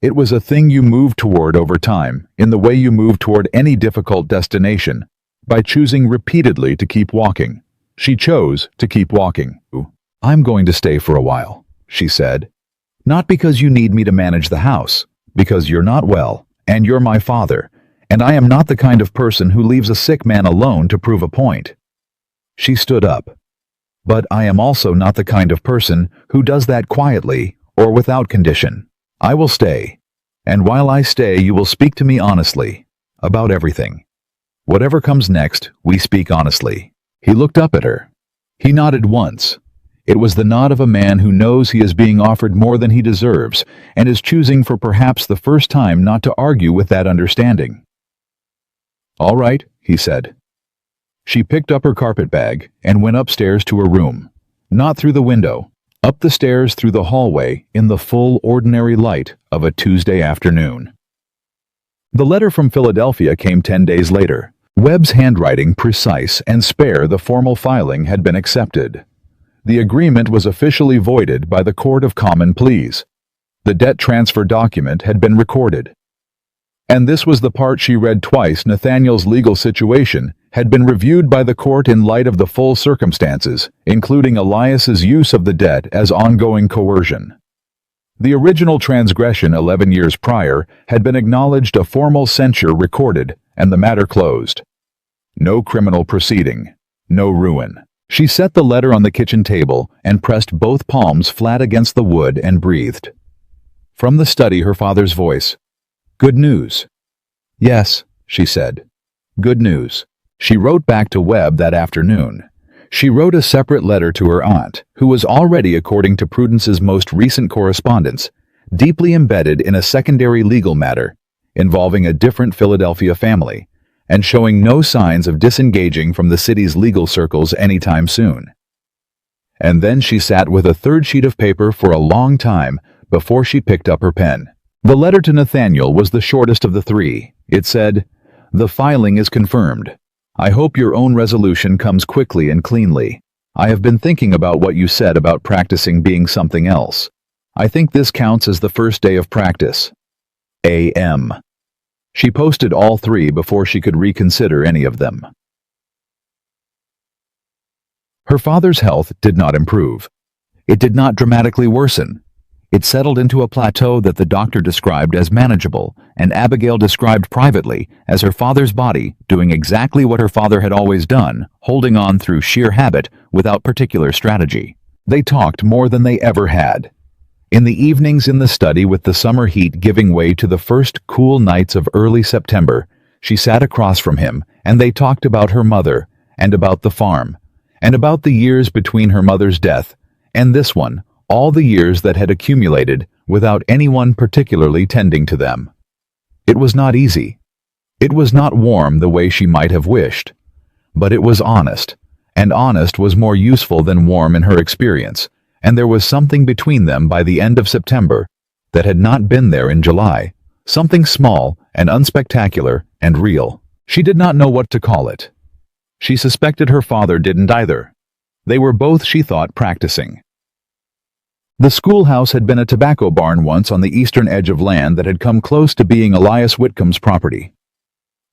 It was a thing you moved toward over time, in the way you move toward any difficult destination, by choosing repeatedly to keep walking. She chose to keep walking. "I'm going to stay for a while," she said. "Not because you need me to manage the house, because you're not well, and you're my father, and I am not the kind of person who leaves a sick man alone to prove a point." She stood up. "But I am also not the kind of person who does that quietly or without condition. I will stay, and while I stay you will speak to me honestly, about everything. Whatever comes next, we speak honestly." He looked up at her. He nodded once. It was the nod of a man who knows he is being offered more than he deserves and is choosing for perhaps the first time not to argue with that understanding. "All right," he said. She picked up her carpet bag and went upstairs to her room. Not through the window, up the stairs through the hallway in the full ordinary light of a Tuesday afternoon. The letter from Philadelphia came 10 days later. Webb's handwriting precise and spare, the formal filing had been accepted. The agreement was officially voided by the Court of Common Pleas. The debt transfer document had been recorded. And this was the part she read twice. Nathaniel's legal situation had been reviewed by the court in light of the full circumstances, including Elias's use of the debt as ongoing coercion. The original transgression 11 years prior had been acknowledged, a formal censure recorded, and the matter closed. No criminal proceeding, no ruin. She set the letter on the kitchen table and pressed both palms flat against the wood and breathed. From the study, her father's voice. Good news. Yes, she said. Good news. She wrote back to Webb that afternoon. She wrote a separate letter to her aunt, who was already, according to Prudence's most recent correspondence, deeply embedded in a secondary legal matter involving a different Philadelphia family, and showing no signs of disengaging from the city's legal circles anytime soon. And then she sat with a third sheet of paper for a long time before she picked up her pen. The letter to Nathaniel was the shortest of the three. It said, "The filing is confirmed. I hope your own resolution comes quickly and cleanly. I have been thinking about what you said about practicing being something else. I think this counts as the first day of practice. A.M." She posted all three before she could reconsider any of them. Her father's health did not improve. It did not dramatically worsen. It settled into a plateau that the doctor described as manageable, and Abigail described privately as her father's body doing exactly what her father had always done, holding on through sheer habit without particular strategy. They talked more than they ever had. In the evenings in the study, with the summer heat giving way to the first cool nights of early September, she sat across from him, and they talked about her mother, and about the farm, and about the years between her mother's death and this one, all the years that had accumulated without anyone particularly tending to them. It was not easy. It was not warm the way she might have wished, but it was honest, and honest was more useful than warm in her experience, and there was something between them by the end of September that had not been there in July, something small and unspectacular and real. She did not know what to call it. She suspected her father didn't either. They were both, she thought, practicing. The schoolhouse had been a tobacco barn once on the eastern edge of land that had come close to being Elias Whitcomb's property.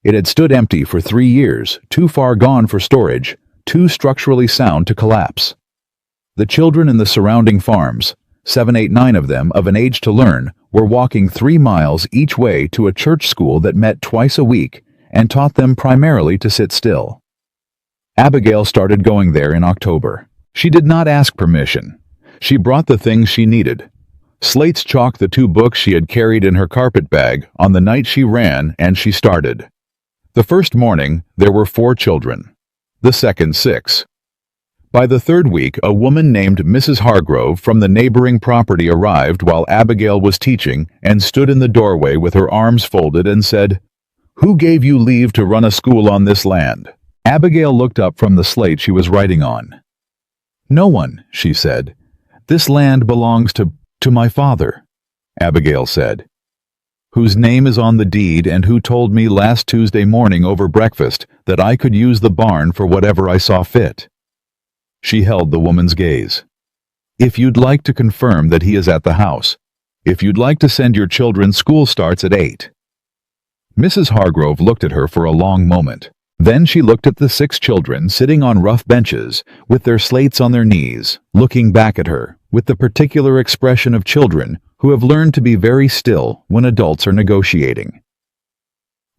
It had stood empty for 3 years, too far gone for storage, too structurally sound to collapse. The children in the surrounding farms, 7, 8, 9 of them of an age to learn, were walking 3 miles each way to a church school that met twice a week and taught them primarily to sit still. Abigail started going there in October. She did not ask permission. She brought the things she needed. Slates, chalk, the 2 books she had carried in her carpet bag on the night she ran, and she started. The first morning, there were 4 children. The second, 6. By the 3rd week, a woman named Mrs. Hargrove from the neighboring property arrived while Abigail was teaching and stood in the doorway with her arms folded and said, "Who gave you leave to run a school on this land?" Abigail looked up from the slate she was writing on. "No one," she said. "This land belongs to my father," Abigail said. "Whose name is on the deed and who told me last Tuesday morning over breakfast that I could use the barn for whatever I saw fit." She held the woman's gaze. "If you'd like to confirm that he is at the house. If you'd like to send your children, school starts at 8. Mrs. Hargrove looked at her for a long moment. Then she looked at the 6 children sitting on rough benches, with their slates on their knees, looking back at her, with the particular expression of children who have learned to be very still when adults are negotiating.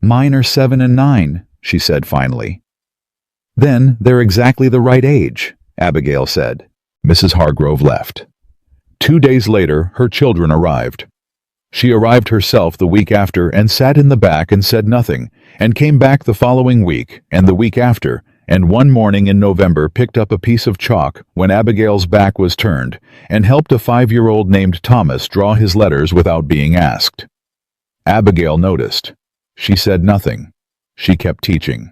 "Mine are 7 and 9, she said finally. "Then they're exactly the right age," Abigail said. Mrs. Hargrove left. 2 days later, her children arrived. She arrived herself the week after and sat in the back and said nothing, and came back the following week and the week after, and one morning in November picked up a piece of chalk when Abigail's back was turned and helped a 5-year-old named Thomas draw his letters without being asked. Abigail noticed. She said nothing. She kept teaching.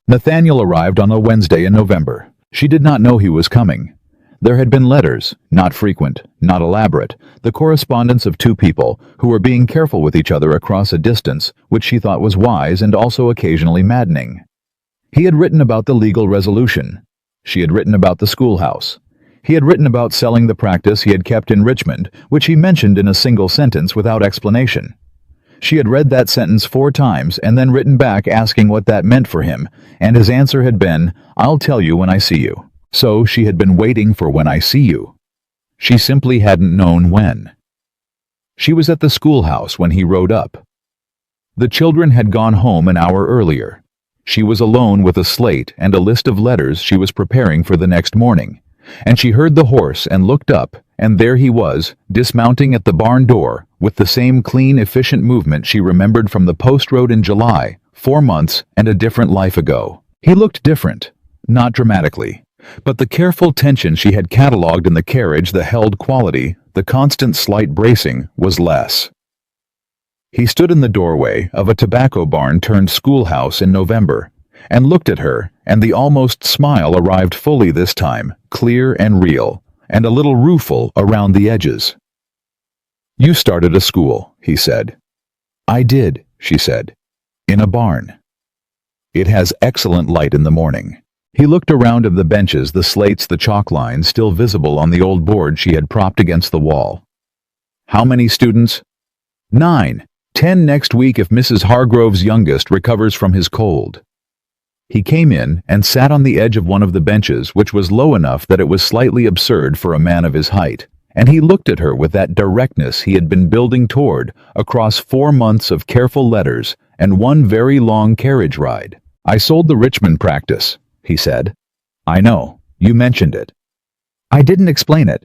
Nathaniel arrived on a Wednesday in November. She did not know he was coming. There had been letters, not frequent, not elaborate, the correspondence of 2 people who were being careful with each other across a distance, which she thought was wise and also occasionally maddening. He had written about the legal resolution. She had written about the schoolhouse. He had written about selling the practice he had kept in Richmond, which he mentioned in a single sentence without explanation. She had read that sentence 4 times and then written back asking what that meant for him, and his answer had been, "I'll tell you when I see you." So she had been waiting for "when I see you." She simply hadn't known when. She was at the schoolhouse when he rode up. The children had gone home an hour earlier. She was alone with a slate and a list of letters she was preparing for the next morning. and she heard the horse and looked up, and there he was, dismounting at the barn door, with the same clean, efficient movement she remembered from the post road in July, 4 months and a different life ago. He looked different, not dramatically, but the careful tension she had catalogued in the carriage, the held quality, the constant slight bracing, was less. He stood in the doorway of a tobacco barn turned schoolhouse in November, and looked at her, and the almost smile arrived fully this time, clear and real, and a little rueful around the edges. "You started a school," he said. "I did," she said. "In a barn. It has excellent light in the morning." He looked around at the benches, the slates, the chalk lines still visible on the old board she had propped against the wall. "How many students?" 9. 10 next week if Mrs. Hargrove's youngest recovers from his cold." He came in and sat on the edge of one of the benches, which was low enough that it was slightly absurd for a man of his height, and he looked at her with that directness he had been building toward across 4 months of careful letters and one very long carriage ride. "I sold the Richmond practice," he said. "I know, you mentioned it." "I didn't explain it."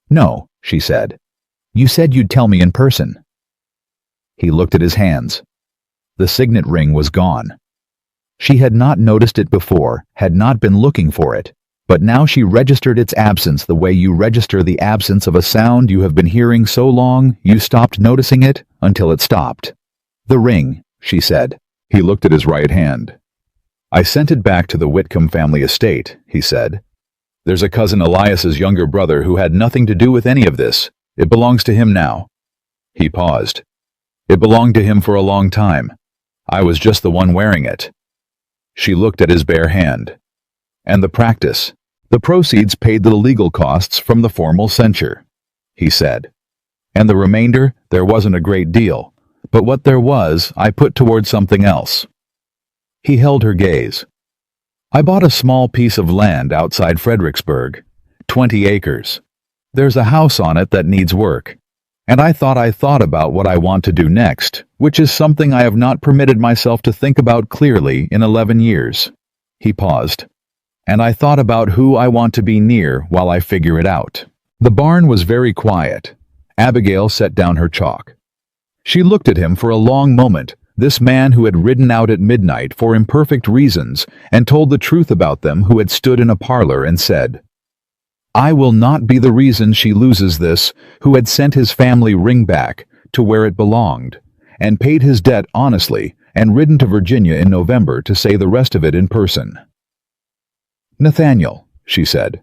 "No," she said. "You said you'd tell me in person." He looked at his hands. The signet ring was gone. She had not noticed it before, had not been looking for it, but now she registered its absence the way you register the absence of a sound you have been hearing so long you stopped noticing it until it stopped. "The ring," she said. He looked at his right hand. "I sent it back to the Whitcomb family estate," he said. "There's a cousin Elias's younger brother who had nothing to do with any of this. It belongs to him now." He paused. "It belonged to him for a long time. I was just the one wearing it." She looked at his bare hand. "And the practice. The proceeds paid the legal costs from the formal censure," he said. "And the remainder, there wasn't a great deal, but what there was, I put toward something else." He held her gaze. "I bought a small piece of land outside Fredericksburg, 20 acres. There's a house on it that needs work. And I thought about what I want to do next, which is something I have not permitted myself to think about clearly in 11 years. He paused. "And I thought about who I want to be near while I figure it out." The barn was very quiet. Abigail set down her chalk. She looked at him for a long moment, this man who had ridden out at midnight for imperfect reasons and told the truth about them, who had stood in a parlor and said, "I will not be the reason she loses this," who had sent his family ring back to where it belonged, and paid his debt honestly, and ridden to Virginia in November to say the rest of it in person. "Nathaniel," she said,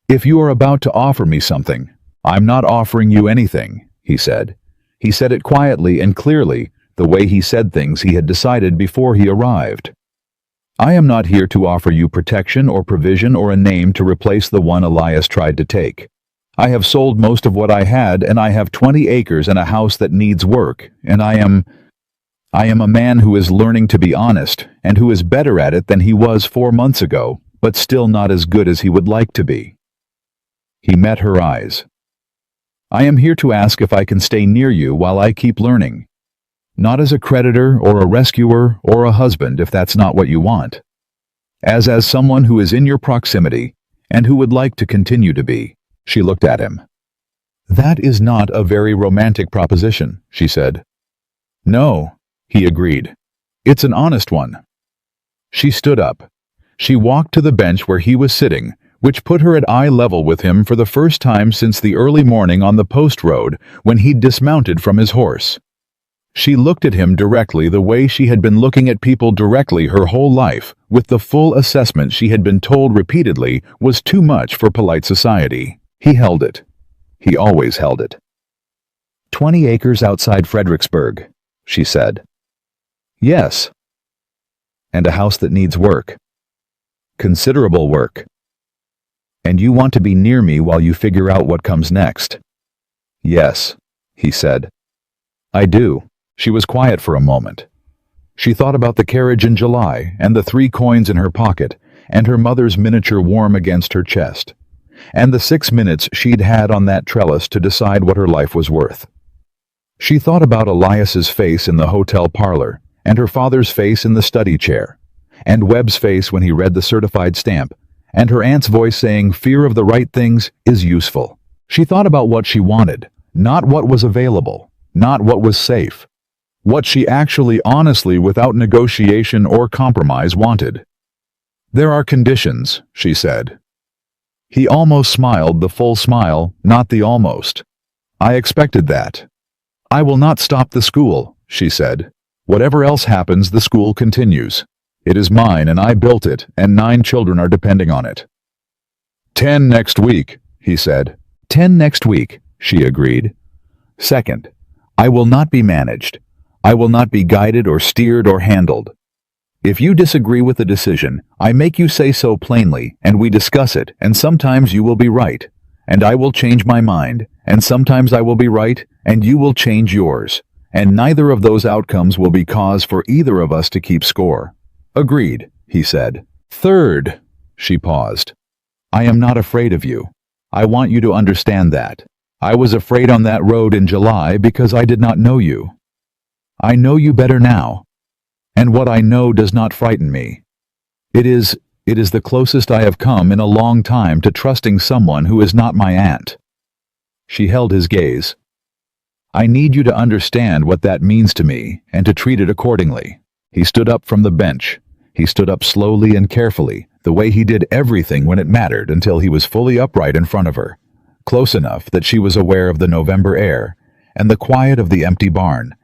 "if you are about to offer me something—" "I'm not offering you anything," he said. He said it quietly and clearly, the way he said things he had decided before he arrived. "I am not here to offer you protection or provision or a name to replace the one Elias tried to take. I have sold most of what I had, and I have 20 acres and a house that needs work, and I am a man who is learning to be honest, and who is better at it than he was 4 months ago, but still not as good as he would like to be." He met her eyes. "I am here to ask if I can stay near you while I keep learning. Not as a creditor or a rescuer or a husband if that's not what you want. As someone who is in your proximity and who would like to continue to be." She looked at him. "That is not a very romantic proposition," she said. "No," he agreed. "It's an honest one." She stood up. She walked to the bench where he was sitting, which put her at eye level with him for the first time since the early morning on the post road when he'd dismounted from his horse. She looked at him directly the way she had been looking at people directly her whole life, with the full assessment she had been told repeatedly was too much for polite society. He held it. He always held it. 20 acres outside Fredericksburg," she said. "Yes." "And a house that needs work." "Considerable work." "And you want to be near me while you figure out what comes next." "Yes," he said. "I do." She was quiet for a moment. She thought about the carriage in July, and the 3 coins in her pocket, and her mother's miniature warm against her chest, and the 6 minutes she'd had on that trellis to decide what her life was worth. She thought about Elias's face in the hotel parlor, and her father's face in the study chair, and Webb's face when he read the certified stamp, and her aunt's voice saying fear of the right things is useful. She thought about what she wanted, not what was available, not what was safe. What she actually honestly, without negotiation or compromise, wanted. There are conditions, she said. He almost smiled, the full smile, not the almost. I expected that. I will not stop the school, she said. Whatever else happens, the school continues. It is mine and I built it, and 9 children are depending on it. 10 next week, he said. 10 next week, she agreed. Second, I will not be managed. I will not be guided or steered or handled. If you disagree with the decision, I make you say so plainly, and we discuss it, and sometimes you will be right, and I will change my mind, and sometimes I will be right, and you will change yours, and neither of those outcomes will be cause for either of us to keep score. Agreed, he said. Third, she paused. I am not afraid of you. I want you to understand that. I was afraid on that road in July because I did not know you. I know you better now. And what I know does not frighten me. It is the closest I have come in a long time to trusting someone who is not my aunt. She held his gaze. I need you to understand what that means to me and to treat it accordingly. He stood up from the bench. He stood up slowly and carefully, the way he did everything when it mattered, until he was fully upright in front of her, close enough that she was aware of the November air and the quiet of the empty barn,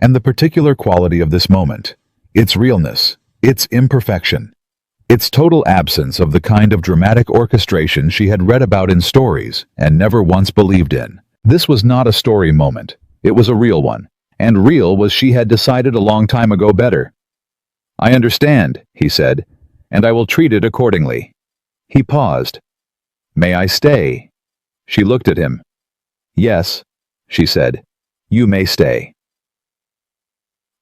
and the particular quality of this moment, its realness, its imperfection, its total absence of the kind of dramatic orchestration she had read about in stories and never once believed in. This was not a story moment. It was a real one, and real was she had decided a long time ago better. I understand, he said, and I will treat it accordingly. He paused. May I stay? She looked at him. Yes, she said. You may stay.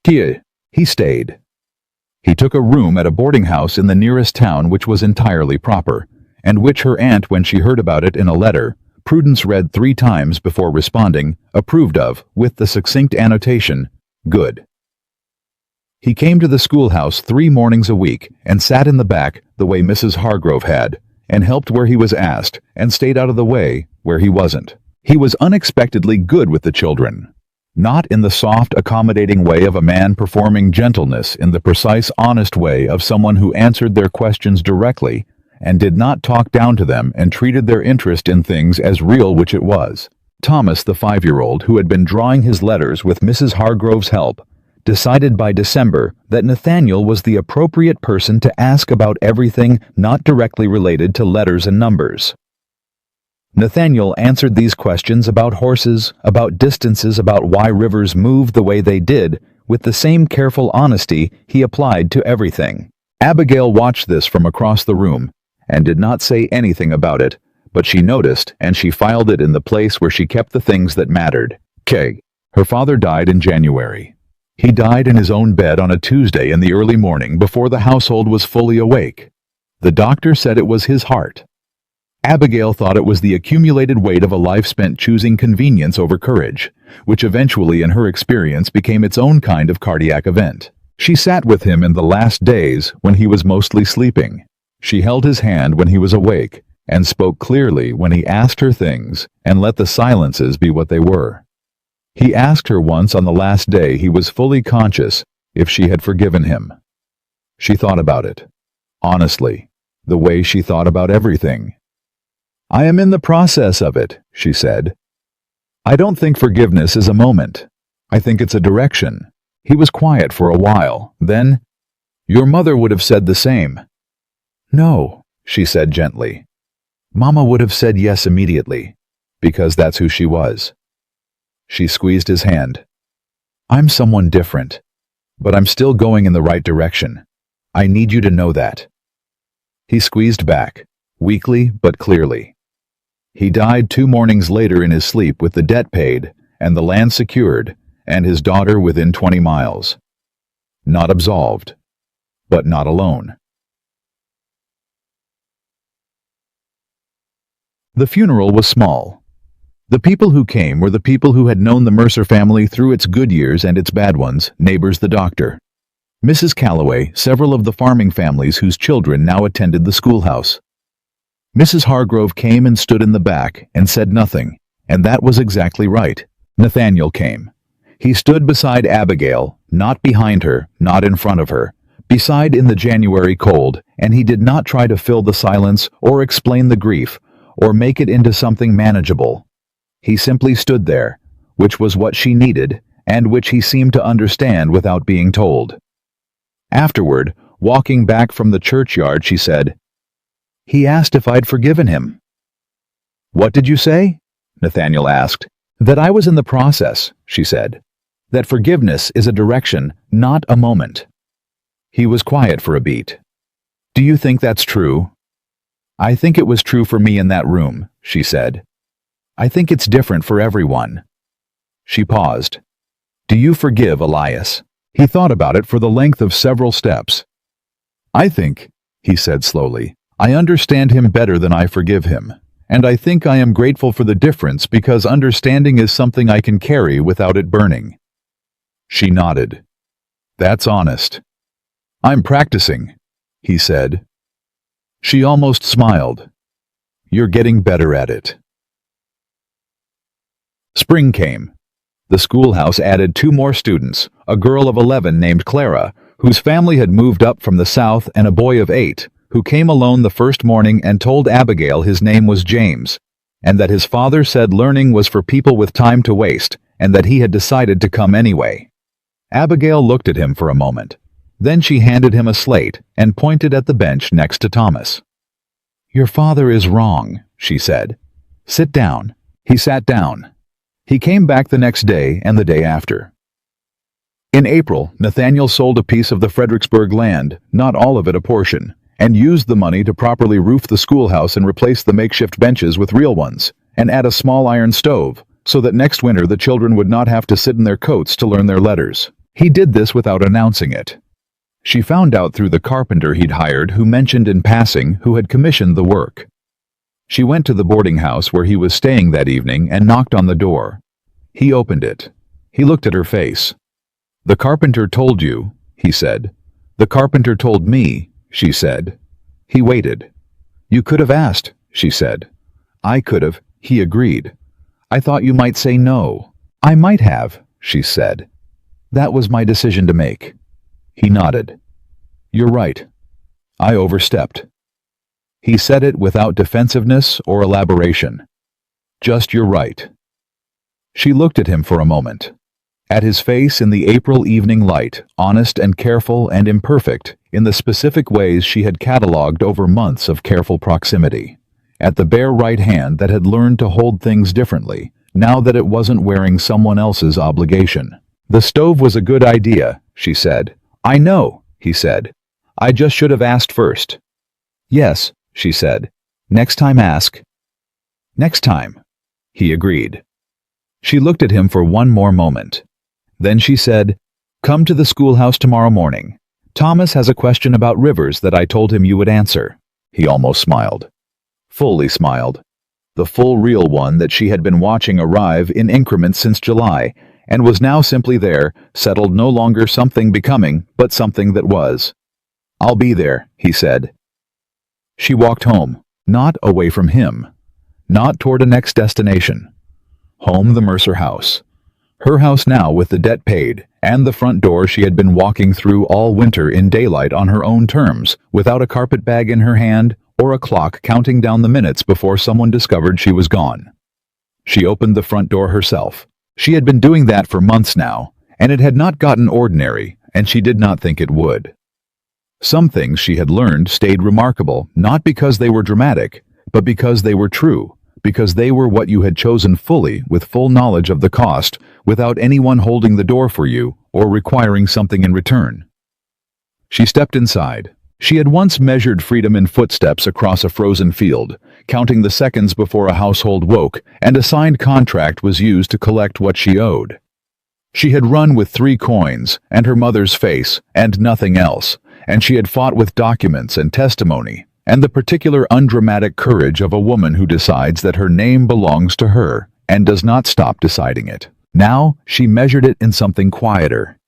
He stayed. He took a room at a boarding house in the nearest town, which was entirely proper, and which her aunt, when she heard about it in a letter, Prudence read 3 times before responding, approved of, with the succinct annotation, good. He came to the schoolhouse 3 mornings a week and sat in the back the way Mrs. Hargrove had, and helped where he was asked, and stayed out of the way where he wasn't. He was unexpectedly good with the children. Not in the soft, accommodating way of a man performing gentleness, in the precise, honest way of someone who answered their questions directly and did not talk down to them and treated their interest in things as real, which it was. Thomas, the 5-year-old, who had been drawing his letters with Mrs. Hargrove's help, decided by December that Nathaniel was the appropriate person to ask about everything not directly related to letters and numbers. Nathaniel answered these questions about horses, about distances, about why rivers moved the way they did, with the same careful honesty he applied to everything. Abigail watched this from across the room, and did not say anything about it, but she noticed, and she filed it in the place where she kept the things that mattered. Her father died in January. He died in his own bed on a Tuesday in the early morning before the household was fully awake. The doctor said it was his heart. Abigail thought it was the accumulated weight of a life spent choosing convenience over courage, which eventually in her experience became its own kind of cardiac event. She sat with him in the last days when he was mostly sleeping. She held his hand when he was awake, and spoke clearly when he asked her things, and let the silences be what they were. He asked her once on the last day he was fully conscious if she had forgiven him. She thought about it. Honestly, the way she thought about everything. I am in the process of it, she said. I don't think forgiveness is a moment. I think it's a direction. He was quiet for a while. Then, your mother would have said the same. No, she said gently. Mama would have said yes immediately, because that's who she was. She squeezed his hand. I'm someone different, but I'm still going in the right direction. I need you to know that. He squeezed back, weakly but clearly. He died 2 mornings later in his sleep with the debt paid and the land secured and his daughter within 20 miles. Not absolved, but not alone. The funeral was small. The people who came were the people who had known the Mercer family through its good years and its bad ones, neighbors, the doctor, Mrs. Calloway, several of the farming families whose children now attended the schoolhouse, Mrs. Hargrove came and stood in the back and said nothing, and that was exactly right. Nathaniel came. He stood beside Abigail, not behind her, not in front of her, beside in the January cold, and he did not try to fill the silence or explain the grief or make it into something manageable. He simply stood there, which was what she needed, and which he seemed to understand without being told. Afterward, walking back from the churchyard, she said, "He asked if I'd forgiven him." "What did you say?" Nathaniel asked. "That I was in the process," she said. "That forgiveness is a direction, not a moment." He was quiet for a beat. "Do you think that's true?" "I think it was true for me in that room," she said. "I think it's different for everyone." She paused. "Do you forgive Elias?" He thought about it for the length of several steps. "I think," he said slowly, "I understand him better than I forgive him, and I think I am grateful for the difference because understanding is something I can carry without it burning." She nodded. "That's honest." "I'm practicing," he said. She almost smiled. "You're getting better at it." Spring came. The schoolhouse added 2 more students, a girl of 11 named Clara, whose family had moved up from the south, and a boy of 8, who came alone the first morning and told Abigail his name was James, and that his father said learning was for people with time to waste, and that he had decided to come anyway. Abigail looked at him for a moment. Then she handed him a slate and pointed at the bench next to Thomas. "Your father is wrong," she said. "Sit down." He sat down. He came back the next day and the day after. In April, Nathaniel sold a piece of the Fredericksburg land, not all of it, a portion, and used the money to properly roof the schoolhouse and replace the makeshift benches with real ones, and add a small iron stove, so that next winter the children would not have to sit in their coats to learn their letters. He did this without announcing it. She found out through the carpenter he'd hired, who mentioned in passing who had commissioned the work. She went to the boarding house where he was staying that evening and knocked on the door. He opened it. He looked at her face. "The carpenter told you," he said. "The carpenter told me," she said. He waited. "You could have asked," she said. "I could have," he agreed. "I thought you might say no." "I might have," she said. "That was my decision to make." He nodded. "You're right. I overstepped." He said it without defensiveness or elaboration. "Just you're right." She looked at him for a moment. At his face in the April evening light, honest and careful and imperfect, in the specific ways she had catalogued over months of careful proximity. At the bare right hand that had learned to hold things differently, now that it wasn't wearing someone else's obligation. "The stove was a good idea," she said. "I know," he said. "I just should have asked first." "Yes," she said. "Next time ask." "Next time," he agreed. She looked at him for one more moment. Then she said, "Come to the schoolhouse tomorrow morning. Thomas has a question about rivers that I told him you would answer." He almost smiled. Fully smiled. The full real one that she had been watching arrive in increments since July, and was now simply there, settled, no longer something becoming, but something that was. "I'll be there," he said. She walked home, not away from him, not toward a next destination. Home, the Mercer house. Her house now, with the debt paid, and the front door she had been walking through all winter in daylight on her own terms, without a carpetbag in her hand or a clock counting down the minutes before someone discovered she was gone. She opened the front door herself. She had been doing that for months now, and it had not gotten ordinary, and she did not think it would. Some things she had learned stayed remarkable, not because they were dramatic, but because they were true, because they were what you had chosen fully, with full knowledge of the cost, without anyone holding the door for you or requiring something in return. She stepped inside. She had once measured freedom in footsteps across a frozen field, counting the seconds before a household woke, and a signed contract was used to collect what she owed. She had run with 3 coins and her mother's face and nothing else, and she had fought with documents and testimony, and the particular undramatic courage of a woman who decides that her name belongs to her and does not stop deciding it. Now she measured it in something quieter.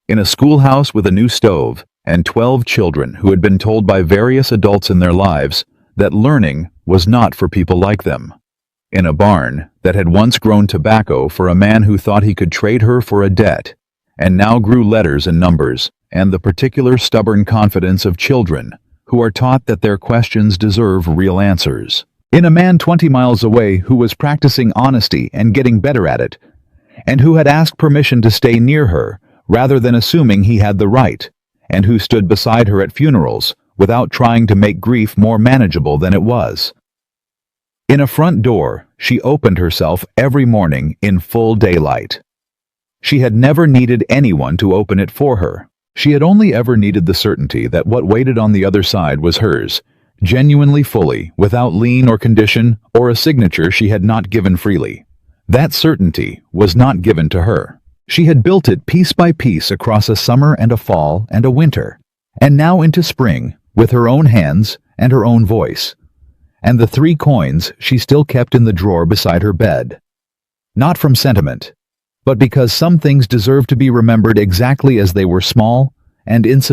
In a schoolhouse with a new stove and 12 children who had been told by various adults in their lives, that learning was not for people like them. In a barn that had once grown tobacco for a man who thought he could trade her for a debt, and now grew letters and numbers, and the particular stubborn confidence of children who are taught that their questions deserve real answers. In a man 20 miles away who was practicing honesty and getting better at it, and who had asked permission to stay near her rather than assuming he had the right, and who stood beside her at funerals without trying to make grief more manageable than it was. In a front door, she opened herself every morning in full daylight. She had never needed anyone to open it for her. She had only ever needed the certainty that what waited on the other side was hers, genuinely fully, without lien or condition or a signature she had not given freely. That certainty was not given to her. She had built it piece by piece across a summer and a fall and a winter, and now into spring, with her own hands and her own voice. And the 3 coins she still kept in the drawer beside her bed. Not from sentiment, but because some things deserve to be remembered exactly as they were, small and insufficient.